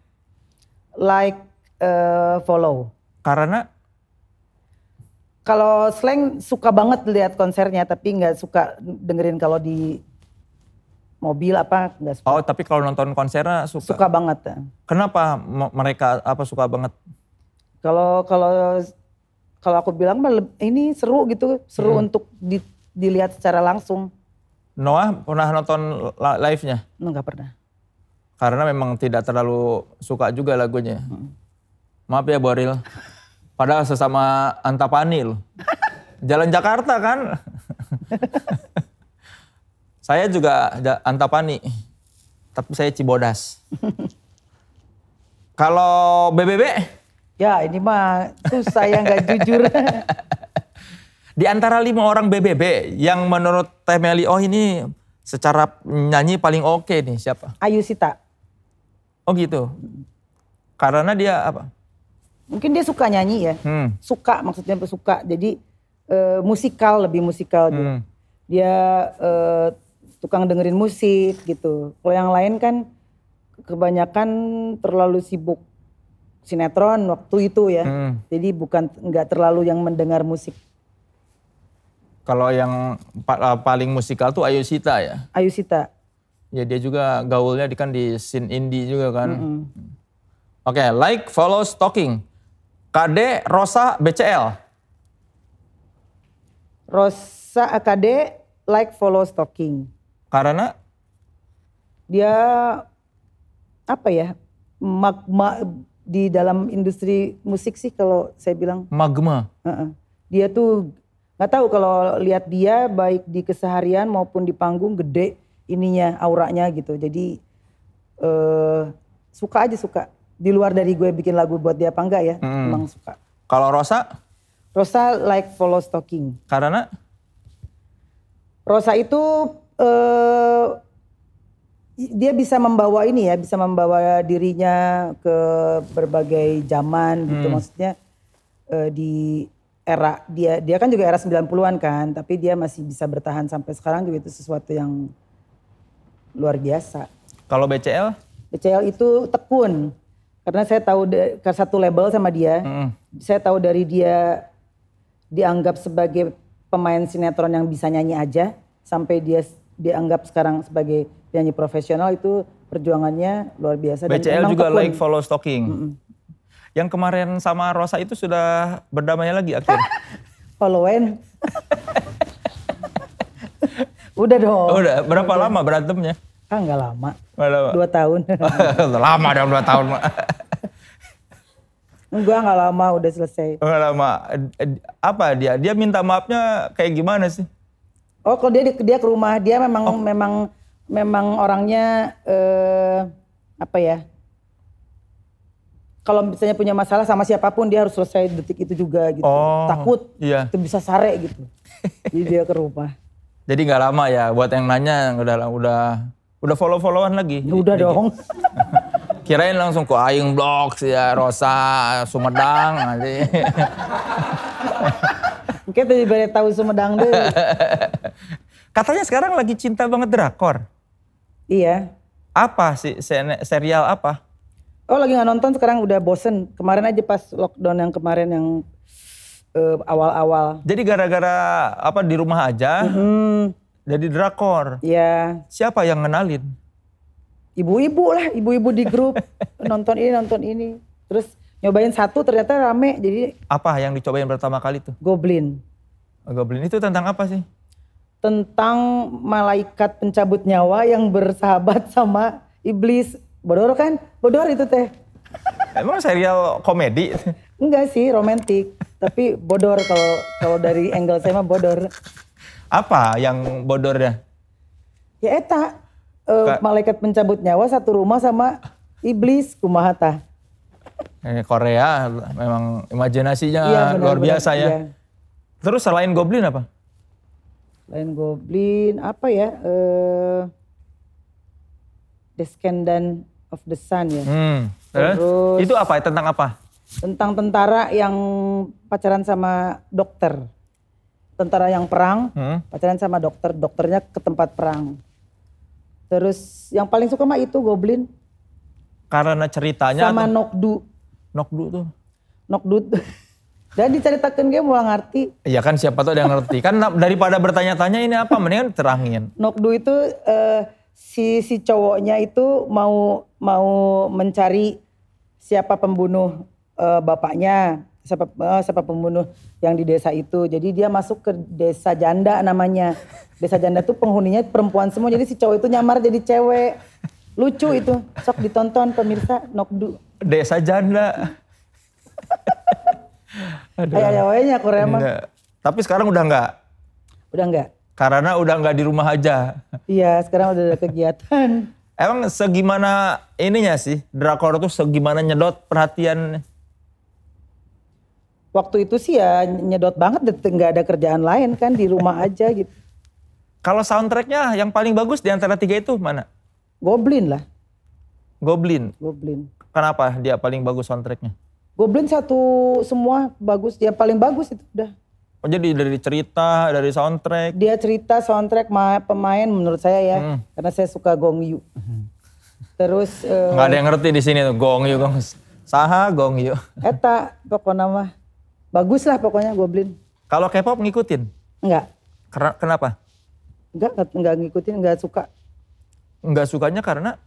[SPEAKER 2] Like, follow.
[SPEAKER 1] Karena?
[SPEAKER 2] Kalau Slang suka banget lihat konsernya tapi nggak suka dengerin kalau di mobil apa nggak suka.
[SPEAKER 1] Oh tapi kalau nonton konsernya suka?
[SPEAKER 2] Suka banget.
[SPEAKER 1] Kenapa mereka suka banget?
[SPEAKER 2] Kalau aku bilang ini seru gitu, seru untuk dilihat secara langsung.
[SPEAKER 1] Noah pernah nonton live-nya?
[SPEAKER 2] Enggak pernah.
[SPEAKER 1] Karena memang tidak terlalu suka juga lagunya. Maaf ya Boril. Padahal sesama Antapani loh. Jalan Jakarta kan. Saya juga Antapani, tapi saya Cibodas. Kalau BBB?
[SPEAKER 2] Ya ini mah susah yang gak jujur.
[SPEAKER 1] Di antara 5 orang BBB yang menurut Teh Melly, oh ini secara nyanyi paling oke nih siapa?
[SPEAKER 2] Ayushita.
[SPEAKER 1] Oh gitu. Karena dia apa?
[SPEAKER 2] Mungkin dia suka nyanyi ya. Suka maksudnya suka. Jadi lebih musikal gitu. Dia tukang dengerin musik gitu. Kalau yang lain kan kebanyakan terlalu sibuk sinetron waktu itu ya. Jadi nggak terlalu yang mendengar musik.
[SPEAKER 1] Kalau yang paling musikal tuh Ayushita ya?
[SPEAKER 2] Ayushita.
[SPEAKER 1] Ya dia juga gaulnya kan di scene indie juga kan. Oke, like, follow, stalking. KD, Rosa, BCL.
[SPEAKER 2] Rosa, KD, like, follow, stalking.
[SPEAKER 1] Karena?
[SPEAKER 2] Dia apa ya, magma di dalam industri musik sih kalau saya bilang.
[SPEAKER 1] Magma?
[SPEAKER 2] Dia tuh gak tahu kalau lihat dia baik di keseharian maupun di panggung gede ininya, auranya gitu. Jadi suka. Di luar dari gue bikin lagu buat dia apa enggak ya, emang suka.
[SPEAKER 1] Kalau Rosa?
[SPEAKER 2] Rosa, like, follow, stalking.
[SPEAKER 1] Karena?
[SPEAKER 2] Rosa itu dia bisa membawa bisa membawa dirinya ke berbagai zaman gitu. Maksudnya di era dia kan juga era 90-an kan, tapi dia masih bisa bertahan sampai sekarang juga itu sesuatu yang luar biasa.
[SPEAKER 1] Kalau BCL?
[SPEAKER 2] BCL itu tekun. Karena saya tahu satu label sama dia. Saya tahu dari dia dianggap sebagai pemain sinetron yang bisa nyanyi aja sampai dia dianggap sekarang sebagai penyanyi profesional, itu perjuangannya luar biasa.
[SPEAKER 1] BCL dan juga tekun. Like, follow, stalking. Yang kemarin sama Rosa itu sudah berdamai lagi akhirnya?
[SPEAKER 2] Follow-in. Udah dong.
[SPEAKER 1] Udah, berapa lama berantemnya?
[SPEAKER 2] Enggak lama.
[SPEAKER 1] 2
[SPEAKER 2] tahun.
[SPEAKER 1] Lama dong 2 tahun.
[SPEAKER 2] Enggak lama, udah selesai.
[SPEAKER 1] Enggak lama. Apa dia? Dia minta maafnya kayak gimana sih?
[SPEAKER 2] Oh, kalau dia ke rumah, dia memang orangnya apa ya? Kalau misalnya punya masalah sama siapapun dia harus selesai detik itu juga gitu. Takut itu bisa sare gitu. Jadi dia ke rumah.
[SPEAKER 1] Jadi nggak lama ya buat yang nanya udah follow-followan lagi.
[SPEAKER 2] Udah dong.
[SPEAKER 1] Kirain langsung ke Aing Blok ya, Rosa, Sumedang nanti.
[SPEAKER 2] Mungkin tadi baru tahu Sumedang deh.
[SPEAKER 1] Katanya sekarang lagi cinta banget drakor.
[SPEAKER 2] Iya.
[SPEAKER 1] Apa sih serial apa?
[SPEAKER 2] Oh lagi nggak nonton sekarang, udah bosen. Kemarin aja pas lockdown yang kemarin yang awal-awal.
[SPEAKER 1] Jadi gara-gara apa di rumah aja, jadi drakor.
[SPEAKER 2] Iya.
[SPEAKER 1] Siapa yang ngenalin?
[SPEAKER 2] Ibu-ibu lah, ibu-ibu di grup nonton ini. Terus nyobain satu ternyata rame, jadi.
[SPEAKER 1] Apa yang dicobain pertama kali tuh?
[SPEAKER 2] Goblin.
[SPEAKER 1] Goblin itu tentang apa sih?
[SPEAKER 2] Tentang malaikat pencabut nyawa yang bersahabat sama iblis. Bodor kan? Bodor itu teh.
[SPEAKER 1] Emang serial komedi?
[SPEAKER 2] Enggak sih, romantis. Tapi bodor kalau dari angle saya mah bodor.
[SPEAKER 1] Apa yang bodornya?
[SPEAKER 2] Ya eta, malaikat pencabut nyawa satu rumah sama iblis, kumaha tah.
[SPEAKER 1] Korea memang imajinasinya
[SPEAKER 2] Iya,
[SPEAKER 1] luar biasa ya.
[SPEAKER 2] Iya.
[SPEAKER 1] Terus selain Goblin apa?
[SPEAKER 2] Selain Goblin apa ya? Descendant of the Sun ya.
[SPEAKER 1] Terus itu apa? Tentang apa?
[SPEAKER 2] Tentang tentara yang pacaran sama dokter. Tentara yang perang, pacaran sama dokter. Dokternya ke tempat perang. Terus yang paling suka mah itu Goblin.
[SPEAKER 1] Karena ceritanya
[SPEAKER 2] sama
[SPEAKER 1] atau?
[SPEAKER 2] Nokdu
[SPEAKER 1] tuh.
[SPEAKER 2] Nokdu tuh. Dan diceritakan gue mulai ngerti.
[SPEAKER 1] Iya kan siapa tuh yang ngerti. Kan daripada bertanya-tanya ini apa, mendingan terangin.
[SPEAKER 2] Nokdu itu si cowoknya itu mau mencari siapa pembunuh bapaknya, siapa pembunuh yang di desa itu. Jadi dia masuk ke desa janda namanya. Desa janda tuh penghuninya perempuan semua, jadi si cowok itu nyamar jadi cewek. Lucu itu, sok ditonton pemirsa Nokdu.
[SPEAKER 1] Desa janda.
[SPEAKER 2] Ayah-ayahnya Korea mah.
[SPEAKER 1] Tapi sekarang udah enggak?
[SPEAKER 2] Udah enggak.
[SPEAKER 1] Karena udah enggak di rumah aja.
[SPEAKER 2] Iya, sekarang udah ada kegiatan.
[SPEAKER 1] Emang segimana ininya sih, drakor tuh segimana nyedot perhatian?
[SPEAKER 2] Waktu itu sih ya nyedot banget, nggak ada kerjaan lain kan, di rumah aja gitu.
[SPEAKER 1] Kalau soundtracknya yang paling bagus di antara tiga itu mana?
[SPEAKER 2] Goblin lah.
[SPEAKER 1] Goblin?
[SPEAKER 2] Goblin.
[SPEAKER 1] Kenapa dia paling bagus soundtracknya?
[SPEAKER 2] Goblin satu semua bagus, dia paling bagus itu udah.
[SPEAKER 1] Oh jadi dari cerita, dari soundtrack?
[SPEAKER 2] Dia cerita, soundtrack, pemain menurut saya ya. Karena saya suka Gong Yu. Terus.
[SPEAKER 1] Nggak ada yang ngerti di sini tuh, Gong Yu. Saha Gong Yu.
[SPEAKER 2] Eta pokoknya mah. Bagus lah pokoknya Goblin.
[SPEAKER 1] Kalau K-pop ngikutin?
[SPEAKER 2] Enggak.
[SPEAKER 1] Kenapa?
[SPEAKER 2] Enggak ngikutin, enggak suka.
[SPEAKER 1] Enggak sukanya karena?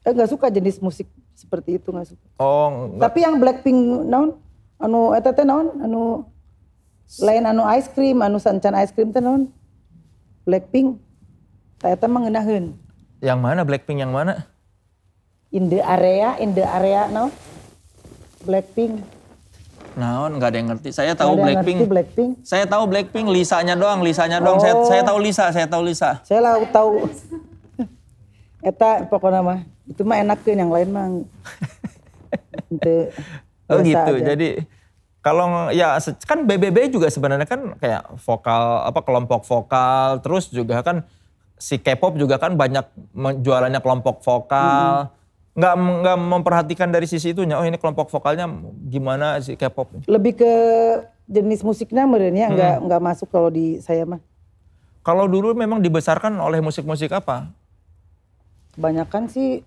[SPEAKER 2] Enggak suka jenis musik seperti itu, enggak suka.
[SPEAKER 1] Oh, enggak.
[SPEAKER 2] Tapi yang Blackpink naon? Anu eta teh naon? Anu lain anu ice cream, anu sancan ice cream teh naon? Blackpink. Tah eta mah ngeunaheun.
[SPEAKER 1] Yang mana Blackpink yang mana?
[SPEAKER 2] In the area naon? Blackpink.
[SPEAKER 1] Naon enggak ada yang ngerti. Saya tahu Blackpink.
[SPEAKER 2] Blackpink.
[SPEAKER 1] Saya tahu Blackpink, Lisanya doang. Oh. Saya tahu Lisa.
[SPEAKER 2] Saya lah tahu. Eta pokoknya mah itu mah enakeun, yang lain mah ente.
[SPEAKER 1] Oh gitu.
[SPEAKER 2] Aja.
[SPEAKER 1] Jadi kalau ya kan BBB juga sebenarnya kan kayak vokal kelompok vokal, terus juga kan si K-pop juga kan banyak jualannya kelompok vokal. Nggak memperhatikan dari sisi itunya. Oh ini kelompok vokalnya gimana si K-pop?
[SPEAKER 2] Lebih ke jenis musiknya merenya nggak masuk kalau di saya mah.
[SPEAKER 1] Kalau dulu memang dibesarkan oleh musik-musik apa?
[SPEAKER 2] Kebanyakan sih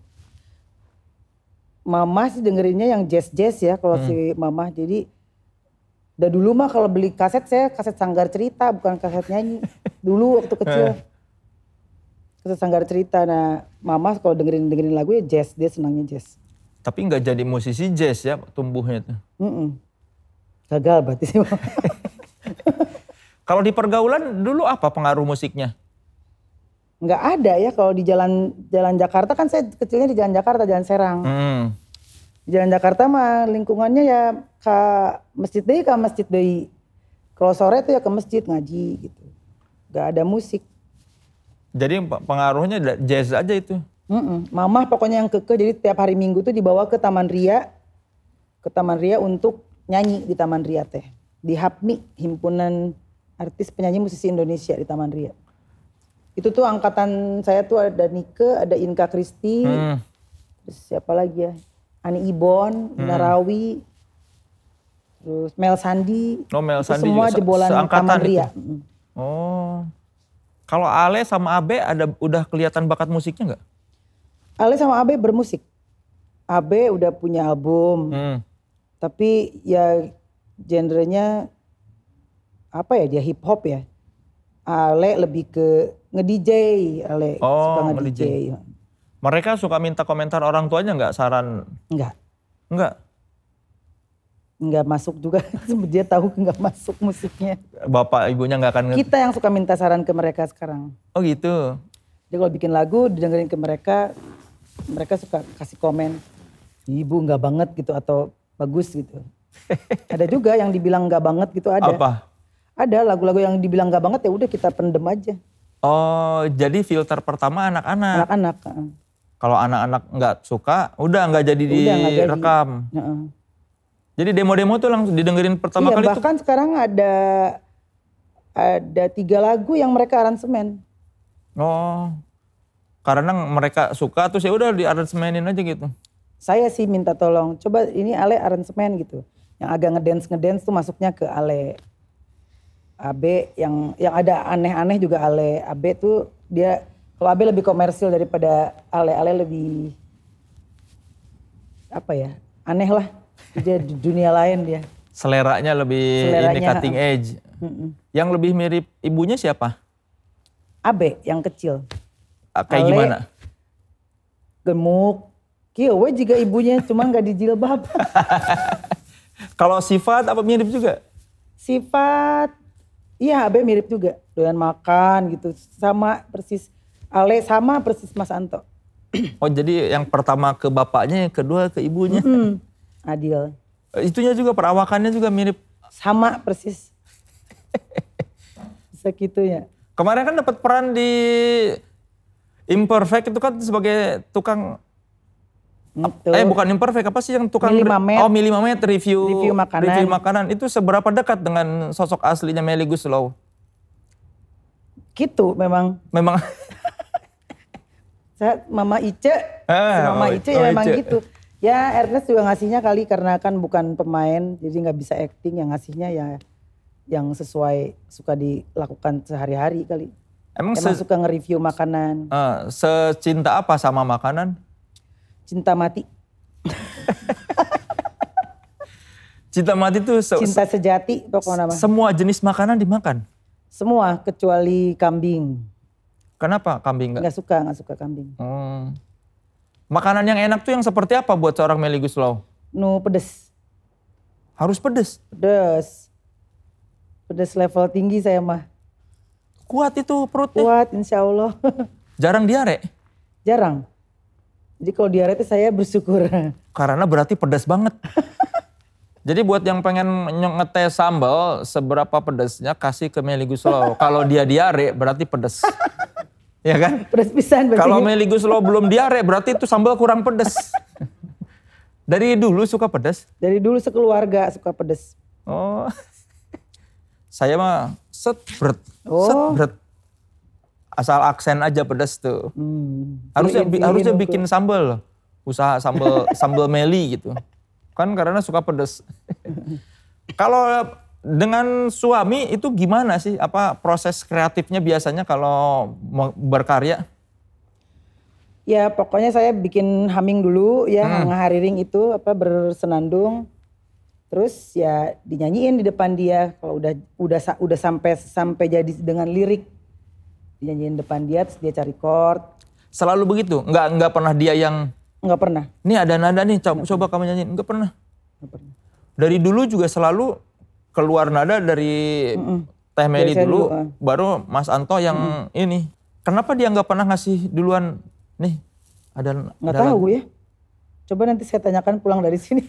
[SPEAKER 2] mama sih dengerinnya yang jazz ya kalau si mama. Jadi udah dulu mah kalau beli kaset, saya kaset Sanggar Cerita bukan kaset nyanyi. Dulu waktu kecil. Kaset Sanggar Cerita. Nah mama kalau dengerin lagu ya jazz, dia senangnya jazz.
[SPEAKER 1] Tapi nggak jadi musisi jazz ya tumbuhnya tuh.
[SPEAKER 2] Gagal berarti sih.
[SPEAKER 1] Kalau di pergaulan dulu apa pengaruh musiknya?
[SPEAKER 2] Nggak ada ya, kalau di jalan Jakarta kan, saya kecilnya di jalan Jakarta, Jalan Serang. Di Jalan Jakarta mah lingkungannya ya ke masjid deui. Kalau sore tuh ya ke masjid ngaji gitu. Nggak ada musik.
[SPEAKER 1] Jadi pengaruhnya jazz aja itu?
[SPEAKER 2] Mama pokoknya yang kekeh, jadi tiap hari Minggu tuh dibawa ke Taman Ria. Ke Taman Ria untuk nyanyi di Taman Ria teh. Di HAPMI, Himpunan Artis Penyanyi Musisi Indonesia di Taman Ria. Itu tuh angkatan saya tuh ada Nike, ada Inka Kristi, terus siapa lagi ya? Ani Ibon, Ina Rawi, terus Mel Sandi.
[SPEAKER 1] Oh Mel Sandi
[SPEAKER 2] semua
[SPEAKER 1] juga
[SPEAKER 2] jebolan Taman Ria.
[SPEAKER 1] Oh, kalau Ale sama Abe udah kelihatan bakat musiknya nggak?
[SPEAKER 2] Ale sama Abe bermusik. Abe udah punya album, tapi ya genrenya apa ya, dia hip hop ya. Ale lebih ke nge-DJ, Ale suka nge-DJ.
[SPEAKER 1] Mereka suka minta komentar orang tuanya nggak, saran? Enggak
[SPEAKER 2] masuk juga, dia tahu nggak masuk musiknya.
[SPEAKER 1] Bapak ibunya nggak akan.
[SPEAKER 2] Kita yang suka minta saran ke mereka sekarang.
[SPEAKER 1] Oh gitu.
[SPEAKER 2] Dia kalau bikin lagu didengerin ke mereka, mereka suka kasih komen, ibu nggak banget gitu atau bagus gitu. Ada juga yang dibilang nggak banget gitu ada.
[SPEAKER 1] Apa?
[SPEAKER 2] Ada lagu-lagu yang dibilang nggak banget ya udah kita pendem aja.
[SPEAKER 1] Oh jadi filter pertama anak-anak.
[SPEAKER 2] Anak-anak.
[SPEAKER 1] Kalau anak-anak nggak suka, udah nggak jadi direkam. Jadi demo-demo tuh langsung didengerin pertama kali.
[SPEAKER 2] Bahkan sekarang ada 3 lagu yang mereka aransemen.
[SPEAKER 1] Oh, karena mereka suka terus ya udah diaransemenin aja gitu.
[SPEAKER 2] Saya sih minta tolong, coba ini Ale aransemen gitu. Yang agak ngedance tuh masuknya ke Ale. Abe yang ada aneh-aneh juga Ale. Abe tuh dia, kalau Abe lebih komersil daripada Ale. Ale lebih apa ya, aneh lah. Dia di dunia lain dia.
[SPEAKER 1] Seleranya lebih ini cutting edge. Yang lebih mirip ibunya siapa?
[SPEAKER 2] Abe yang kecil.
[SPEAKER 1] Kayak Ale, gimana?
[SPEAKER 2] Gemuk. Kieu juga ibunya cuma gak di jilbab.
[SPEAKER 1] Kalau sifat apa mirip juga?
[SPEAKER 2] Sifat, iya Abe mirip juga. Doyan makan gitu, sama persis. Ale sama persis Mas Anto.
[SPEAKER 1] Oh jadi yang pertama ke bapaknya, yang kedua ke ibunya.
[SPEAKER 2] Adil.
[SPEAKER 1] Itunya juga perawakannya juga mirip.
[SPEAKER 2] Sama persis. Bisa gitu ya.
[SPEAKER 1] Kemarin kan dapat peran di Imperfect itu kan sebagai tukang. Gitu. Bukan Imperfect, apa sih yang tukang? Mili Mamet review makanan. Itu seberapa dekat dengan sosok aslinya Melly Goeslaw?
[SPEAKER 2] Gitu memang. Saya Mama Ice. Mama Ice ya memang gitu. Ya Ernest juga ngasihnya kali karena kan bukan pemain jadi gak bisa acting, yang ngasihnya ya yang sesuai suka dilakukan sehari-hari kali. Emang suka nge-review makanan.
[SPEAKER 1] Secinta apa sama makanan?
[SPEAKER 2] Cinta mati.
[SPEAKER 1] Cinta mati tuh
[SPEAKER 2] cinta sejati pokoknya.
[SPEAKER 1] Semua jenis makanan dimakan?
[SPEAKER 2] Semua kecuali kambing.
[SPEAKER 1] Kenapa kambing
[SPEAKER 2] Gak suka kambing.
[SPEAKER 1] Makanan yang enak tuh yang seperti apa buat seorang Melly Goeslaw?
[SPEAKER 2] Pedes.
[SPEAKER 1] Harus pedes?
[SPEAKER 2] Pedes level tinggi saya mah.
[SPEAKER 1] Kuat itu perutnya?
[SPEAKER 2] Kuat insya Allah.
[SPEAKER 1] Jarang diare?
[SPEAKER 2] Jarang. Jadi kalau diare itu saya bersyukur.
[SPEAKER 1] Karena berarti pedas banget. Jadi buat yang pengen ngetes sambal, seberapa pedasnya kasih ke Melly Goeslaw. Kalau dia diare berarti pedas. Ya kan?
[SPEAKER 2] Pedas pisan.
[SPEAKER 1] Kalau Melly Goeslaw belum diare berarti itu sambal kurang pedas. Dari dulu suka pedas?
[SPEAKER 2] Dari dulu sekeluarga suka pedas.
[SPEAKER 1] Oh. Saya mah setbret. Asal aksen aja pedas tuh. Harusnya bikin sambal. Usaha sambal Melly gitu. Kan karena suka pedas. Kalau dengan suami itu gimana sih? Apa proses kreatifnya biasanya kalau berkarya?
[SPEAKER 2] Ya pokoknya saya bikin humming dulu ya, ngahariring itu bersenandung. Terus ya dinyanyiin di depan dia. Kalau udah sampai jadi dengan lirik, dinyanyiin depan dia, terus dia cari chord.
[SPEAKER 1] Selalu begitu? Nggak pernah dia yang?
[SPEAKER 2] Nggak pernah.
[SPEAKER 1] Ini ada nada nih, coba kamu nyanyiin. Nggak pernah? Nggak pernah. Dari dulu juga selalu keluar nada dari Teh Melly dulu, baru Mas Anto yang ini. Kenapa dia nggak pernah ngasih duluan? Nih,
[SPEAKER 2] nggak tahu ya. Coba nanti saya tanyakan pulang dari sini.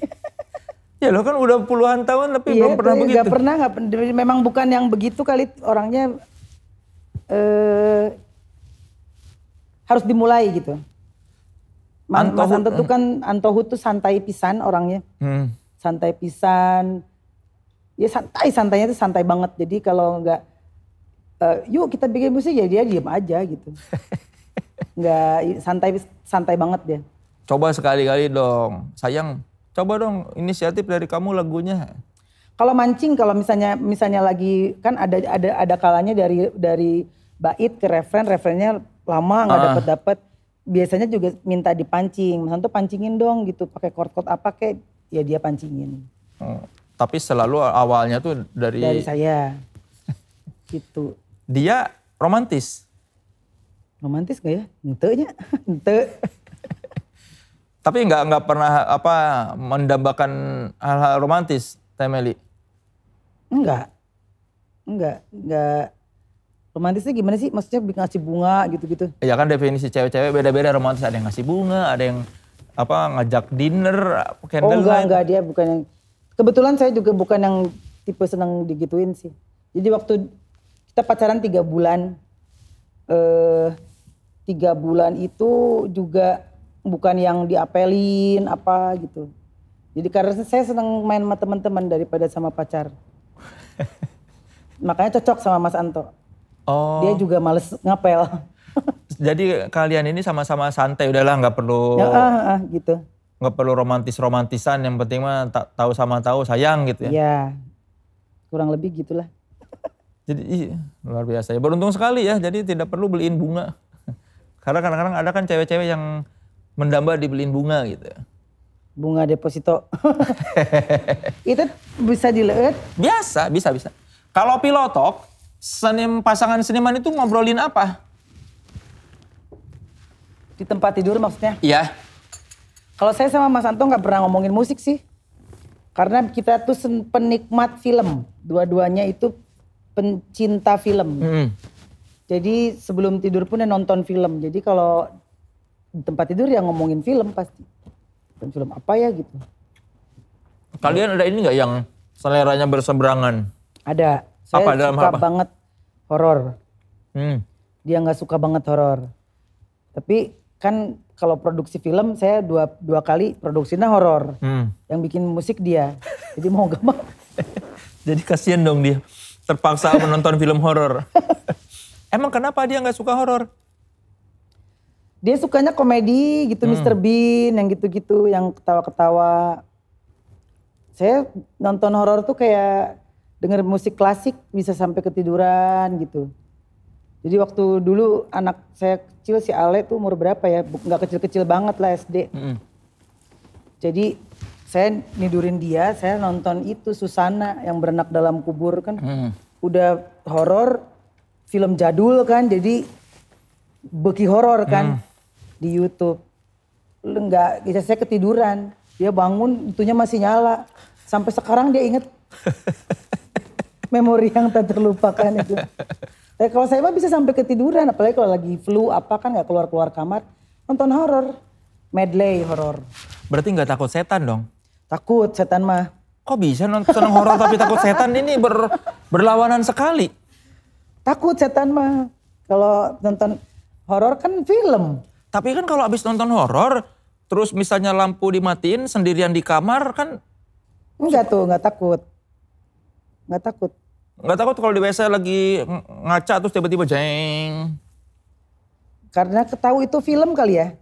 [SPEAKER 1] Ya lo kan udah puluhan tahun tapi belum pernah begitu.
[SPEAKER 2] Nggak pernah, memang bukan yang begitu kali orangnya. Harus dimulai gitu. Mas Anto tuh kan, Antohu tuh santai pisan orangnya. Santai pisan. Ya santainya tuh santai banget. Jadi kalau nggak, yuk kita bikin musik ya dia diem aja gitu. Nggak, santai banget dia.
[SPEAKER 1] Coba sekali-kali dong, sayang. Coba dong inisiatif dari kamu lagunya.
[SPEAKER 2] Kalau mancing, kalau misalnya lagi kan ada kalanya dari bait ke refrennya lama nggak dapet. Biasanya juga minta dipancing. Mas Anto pancingin dong gitu, pakai chord apa kayak ya dia pancingin.
[SPEAKER 1] Tapi selalu awalnya tuh dari
[SPEAKER 2] saya. Gitu.
[SPEAKER 1] Dia romantis?
[SPEAKER 2] Romantis gak ya? Ente-nya. Ente.
[SPEAKER 1] Tapi nggak pernah mendambakan hal-hal romantis, Teh Meli?
[SPEAKER 2] Enggak. Romantisnya gimana sih? Maksudnya ngasih bunga gitu-gitu?
[SPEAKER 1] Ya kan definisi cewek-cewek beda-beda romantis. Ada yang ngasih bunga, ada yang ngajak dinner, candlelight.
[SPEAKER 2] Oh enggak, dia bukan yang... Kebetulan saya juga bukan yang tipe senang digituin sih. Jadi waktu kita pacaran 3 bulan, 3 bulan itu juga bukan yang diapelin apa gitu. Jadi karena saya senang main sama teman-teman daripada sama pacar. Makanya cocok sama Mas Anto.
[SPEAKER 1] Oh.
[SPEAKER 2] Dia juga males ngapel.
[SPEAKER 1] Jadi kalian ini sama-sama santai, udahlah nggak perlu
[SPEAKER 2] gitu.
[SPEAKER 1] Nggak perlu romantisan, yang penting mah tahu sama tahu sayang gitu ya.
[SPEAKER 2] Iya, kurang lebih gitulah.
[SPEAKER 1] Jadi luar biasa ya, beruntung sekali ya, jadi tidak perlu beliin bunga. Karena kadang-kadang ada kan cewek-cewek yang mendamba dibeliin bunga gitu ya.
[SPEAKER 2] Bunga deposito. Itu bisa dileut?
[SPEAKER 1] Biasa, bisa. Kalau Pilotalk, pasangan seniman itu ngobrolin apa?
[SPEAKER 2] Di tempat tidur maksudnya?
[SPEAKER 1] Iya.
[SPEAKER 2] Kalau saya sama Mas Anto nggak pernah ngomongin musik sih. Karena kita tuh penikmat film. Dua-duanya itu pencinta film. Jadi sebelum tidur pun ya nonton film. Jadi kalau di tempat tidur ya ngomongin film pasti. Film apa ya gitu.
[SPEAKER 1] Kalian ada ini nggak yang seleranya berseberangan?
[SPEAKER 2] Ada. Saya suka banget horor. Dia nggak suka banget horor. Tapi kan kalau produksi film saya dua kali produksinya horor. Yang bikin musik dia. Jadi mau gak mau.
[SPEAKER 1] Jadi kasihan dong dia. Terpaksa menonton film horor. Emang kenapa dia nggak suka horor?
[SPEAKER 2] Dia sukanya komedi gitu, Mr. Bean yang gitu-gitu, yang ketawa-ketawa. Saya nonton horor tuh kayak denger musik klasik bisa sampai ketiduran gitu. Jadi waktu dulu anak saya kecil si Ale tuh umur berapa ya, nggak kecil-kecil banget lah SD. Jadi saya nidurin dia, saya nonton itu Susana yang berenak dalam kubur kan. Udah horor, film jadul kan, jadi beki horor kan di YouTube. Enggak, saya ketiduran, dia bangun itunya masih nyala. Sampai sekarang dia inget memori yang tak terlupakan itu. Kalau saya mah bisa sampai ketiduran, apalagi kalau lagi flu apa kan nggak keluar kamar, nonton horor, medley horor.
[SPEAKER 1] Berarti nggak takut setan dong?
[SPEAKER 2] Takut setan mah.
[SPEAKER 1] Kok bisa nonton horor tapi takut setan? Ini berlawanan sekali.
[SPEAKER 2] Takut setan mah. Kalau nonton horor kan film.
[SPEAKER 1] Tapi kan kalau abis nonton horor, terus misalnya lampu dimatiin sendirian di kamar kan?
[SPEAKER 2] Enggak tuh, nggak takut. Nggak takut.
[SPEAKER 1] Nggak takut kalau di WC lagi ngaca terus tiba-tiba jeng.
[SPEAKER 2] Karena ketahui itu film kali ya.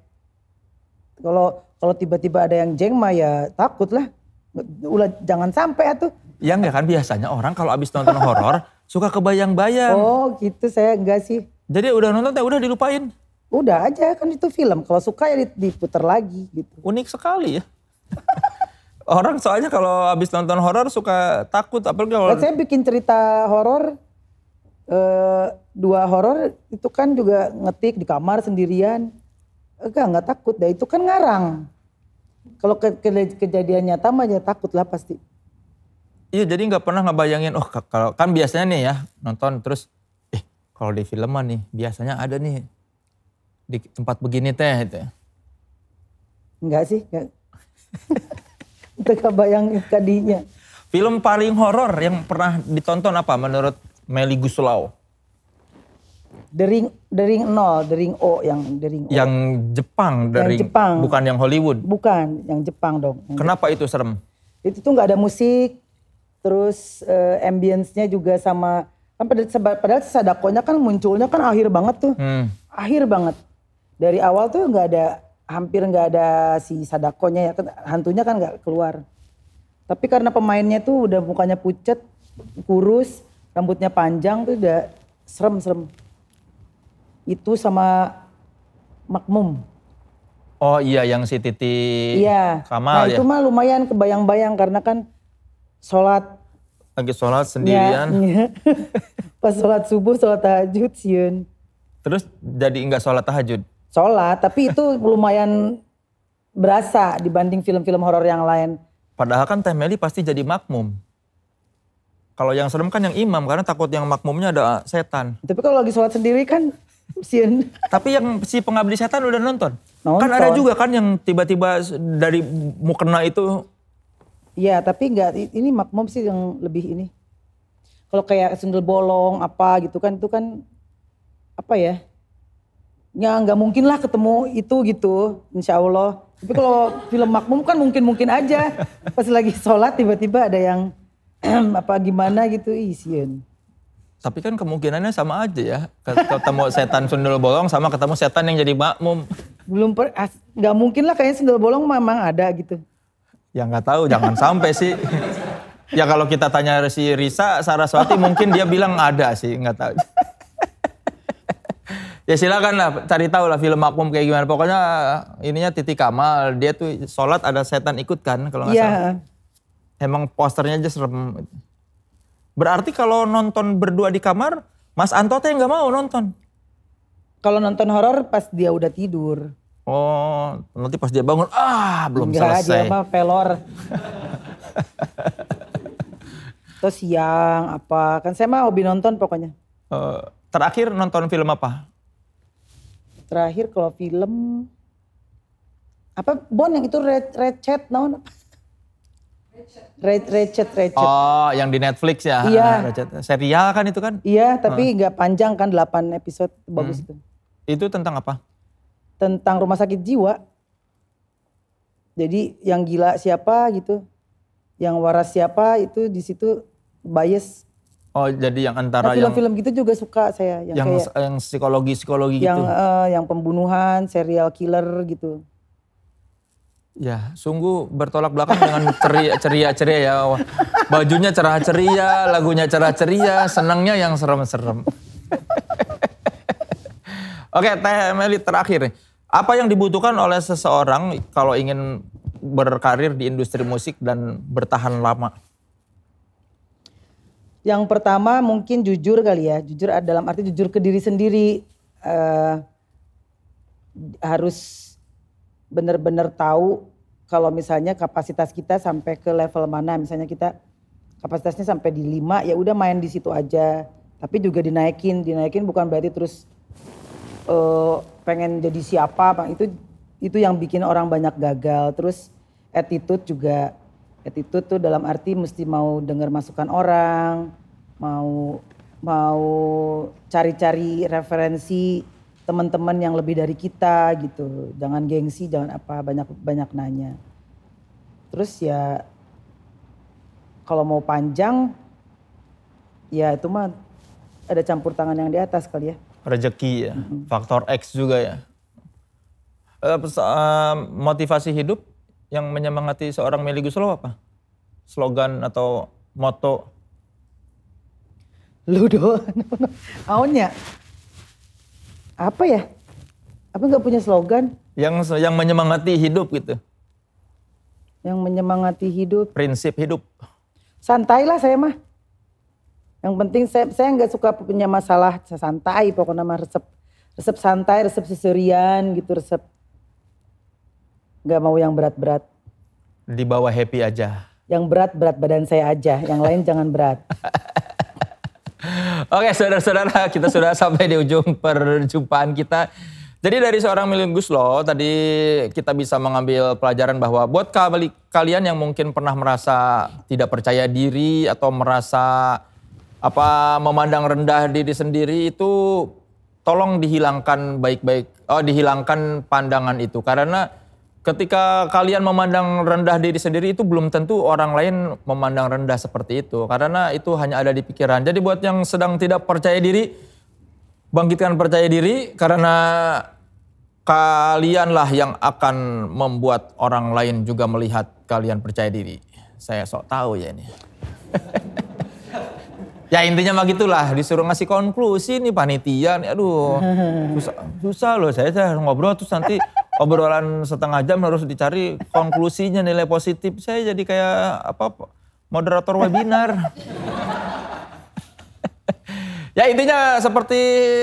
[SPEAKER 2] Kalau tiba-tiba ada yang jeng mah ya takut lah. Ulah jangan sampai atuh.
[SPEAKER 1] Ya enggak kan biasanya orang kalau abis nonton horor suka kebayang-bayang.
[SPEAKER 2] Oh gitu, saya enggak sih.
[SPEAKER 1] Jadi udah nonton ya udah dilupain.
[SPEAKER 2] Udah aja kan itu film. Kalau suka ya diputar lagi gitu.
[SPEAKER 1] Unik sekali ya. Orang soalnya kalau habis nonton horor suka takut, apalagi kalau...
[SPEAKER 2] Saya bikin cerita horor, 2 horor itu kan juga ngetik di kamar sendirian. Enggak takut, dah itu kan ngarang. Kalau kejadian nyata mah ya takut lah pasti.
[SPEAKER 1] Iya, jadi nggak pernah ngebayangin, kalau kan biasanya nih ya nonton terus, kalau di filman nih biasanya ada nih di tempat begini teh gitu.
[SPEAKER 2] Enggak sih, enggak. Itu kebayang kadinya.
[SPEAKER 1] Film paling horor yang pernah ditonton apa menurut Meli Guslau?
[SPEAKER 2] The Ring O.
[SPEAKER 1] Yang Jepang,
[SPEAKER 2] Jepang.
[SPEAKER 1] Bukan yang Hollywood?
[SPEAKER 2] Bukan, yang Jepang dong.
[SPEAKER 1] Kenapa itu serem?
[SPEAKER 2] Itu tuh nggak ada musik, terus ambience-nya juga sama, kan padahal Sadakonya kan munculnya kan akhir banget tuh. Akhir banget. Dari awal tuh hampir nggak ada si Sadakonya ya, hantunya kan nggak keluar. Tapi karena pemainnya tuh udah mukanya pucet, kurus, rambutnya panjang tuh udah serem. Itu sama Makmum.
[SPEAKER 1] Oh iya, yang si Titi Kamal
[SPEAKER 2] nah, itu mah lumayan kebayang-bayang karena kan sholat.
[SPEAKER 1] Lagi sholat sendirian.
[SPEAKER 2] Pas sholat subuh, sholat tahajud, sieun.
[SPEAKER 1] Terus jadi enggak sholat tahajud?
[SPEAKER 2] Sholat, tapi itu lumayan berasa dibanding film-film horor yang lain.
[SPEAKER 1] Padahal kan Teh Meli pasti jadi makmum. Kalau yang serem kan yang imam, karena takut yang makmumnya ada setan.
[SPEAKER 2] Tapi kalau lagi sholat sendiri kan, sieun.
[SPEAKER 1] Tapi yang si pengabdi setan udah nonton?
[SPEAKER 2] Nonton.
[SPEAKER 1] Kan ada juga kan yang tiba-tiba dari mukena itu.
[SPEAKER 2] Iya, tapi enggak, ini makmum sih yang lebih ini. Kalau kayak sundel bolong apa gitu kan, itu kan apa ya? Ya nggak mungkin lah ketemu itu gitu, insya Allah. Tapi kalau film makmum kan mungkin aja. Pas lagi sholat tiba-tiba ada yang apa gimana gitu, sieun.
[SPEAKER 1] Tapi kan kemungkinannya sama aja ya. Ketemu setan sundel bolong sama ketemu setan yang jadi makmum.
[SPEAKER 2] Nggak mungkin lah, kayaknya sundel bolong memang ada gitu.
[SPEAKER 1] Ya nggak tahu, jangan sampai sih. Ya kalau kita tanya si Risa Saraswati mungkin dia bilang ada sih, nggak tahu. Ya silakan lah, cari tahu lah film makmum kayak gimana. Pokoknya ininya Titi Kamal, dia tuh sholat ada setan ikut kan kalau nggak salah. Emang posternya aja serem. Berarti kalau nonton berdua di kamar, Mas Anto teh nggak mau nonton?
[SPEAKER 2] Kalau nonton horor pas dia udah tidur.
[SPEAKER 1] Oh, nanti pas dia bangun, belum
[SPEAKER 2] Enggak,
[SPEAKER 1] selesai.
[SPEAKER 2] dia mah pelor. Terus siang apa, kan saya mah hobi nonton pokoknya.
[SPEAKER 1] Terakhir nonton film apa?
[SPEAKER 2] Terakhir kalau film, apa Bon yang itu Ratchet, naon apa? Ratchet.
[SPEAKER 1] Oh, yang di Netflix ya?
[SPEAKER 2] Iya.
[SPEAKER 1] Serial kan itu kan?
[SPEAKER 2] Iya, tapi nggak panjang kan, 8 episode, bagus itu.
[SPEAKER 1] Itu tentang apa?
[SPEAKER 2] Tentang rumah sakit jiwa. Jadi yang gila siapa gitu, yang waras siapa itu di situ bias.
[SPEAKER 1] Oh, jadi yang antara
[SPEAKER 2] film-film gitu juga suka saya.
[SPEAKER 1] Yang psikologi gitu?
[SPEAKER 2] Yang pembunuhan, serial killer gitu.
[SPEAKER 1] Ya, sungguh bertolak belakang dengan ceria ya. Bajunya cerah ceria, lagunya cerah ceria, senangnya yang serem-serem. Oke, Teh Meli terakhir nih. Apa yang dibutuhkan oleh seseorang kalau ingin berkarir di industri musik dan bertahan lama?
[SPEAKER 2] Yang pertama mungkin jujur kali ya. Jujur dalam arti jujur ke diri sendiri. Harus benar-benar tahu kalau misalnya kapasitas kita sampai ke level mana. Misalnya kita kapasitasnya sampai di 5, ya udah main di situ aja. Tapi juga dinaikin bukan berarti terus pengen jadi siapa, Bang. Itu yang bikin orang banyak gagal. Terus attitude juga. Attitude tuh dalam arti mesti mau dengar masukan orang, mau cari-cari referensi teman-teman yang lebih dari kita gitu. Jangan gengsi, jangan apa, banyak nanya. Terus ya kalau mau panjang ya itu mah ada campur tangan yang di atas kali ya.
[SPEAKER 1] Rezeki ya, faktor X juga ya. Motivasi hidup yang menyemangati seorang Meli Guslow apa? Slogan atau moto?
[SPEAKER 2] Ludo, awalnya apa ya? Apa nggak punya slogan?
[SPEAKER 1] Yang menyemangati hidup gitu.
[SPEAKER 2] Yang menyemangati hidup.
[SPEAKER 1] Prinsip hidup.
[SPEAKER 2] Santai lah saya mah. Yang penting saya nggak suka punya masalah, santai pokoknya mah resep santai, resep seserian gitu, resep nggak mau yang berat-berat.
[SPEAKER 1] Di bawah happy aja.
[SPEAKER 2] Yang berat badan saya aja, yang lain jangan berat.
[SPEAKER 1] Oke saudara-saudara, kita sudah sampai di ujung perjumpaan kita. Jadi dari seorang Meli Guslow tadi kita bisa mengambil pelajaran bahwa buat kalian yang mungkin pernah merasa tidak percaya diri atau merasa memandang rendah diri sendiri itu tolong dihilangkan dihilangkan pandangan itu. Karena ketika kalian memandang rendah diri sendiri itu belum tentu orang lain memandang rendah seperti itu. Karena itu hanya ada di pikiran. Jadi buat yang sedang tidak percaya diri, bangkitkan percaya diri karena kalianlah yang akan membuat orang lain juga melihat kalian percaya diri. Saya sok tahu ya ini. Ya intinya mah gitulah, disuruh ngasih konklusi nih panitia nih, aduh susah loh saya ngobrol terus nanti obrolan setengah jam harus dicari konklusinya nilai positif. Saya jadi kayak moderator webinar. Ya intinya seperti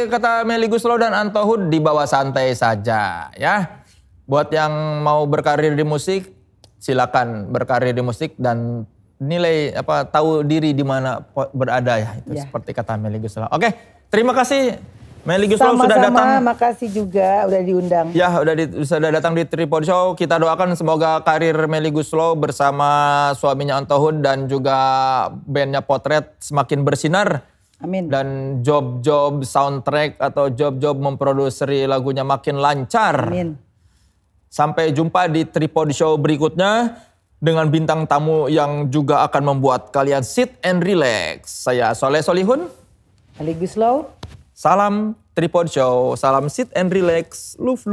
[SPEAKER 1] kata Melly Goeslaw dan Anto Hoed, dibawa santai saja ya. Buat yang mau berkarir di musik, silakan berkarir di musik dan nilai tahu diri di mana berada ya. Itu seperti kata Melly Goeslaw. Oke, terima kasih Melly Goeslaw sudah datang.
[SPEAKER 2] Sama-sama, makasih juga udah diundang.
[SPEAKER 1] Ya, sudah datang di Tripod Show. Kita doakan semoga karir Melly Goeslaw bersama suaminya Anto Hoed dan juga bandnya Potret semakin bersinar.
[SPEAKER 2] Amin.
[SPEAKER 1] Dan job-job soundtrack atau job-job memproduseri lagunya makin lancar.
[SPEAKER 2] Amin.
[SPEAKER 1] Sampai jumpa di Tripod Show berikutnya dengan bintang tamu yang juga akan membuat kalian sit and relax. Saya Soleh Solihun.
[SPEAKER 2] Melly Goeslaw.
[SPEAKER 1] Salam Tripod Show, salam sit and relax, love.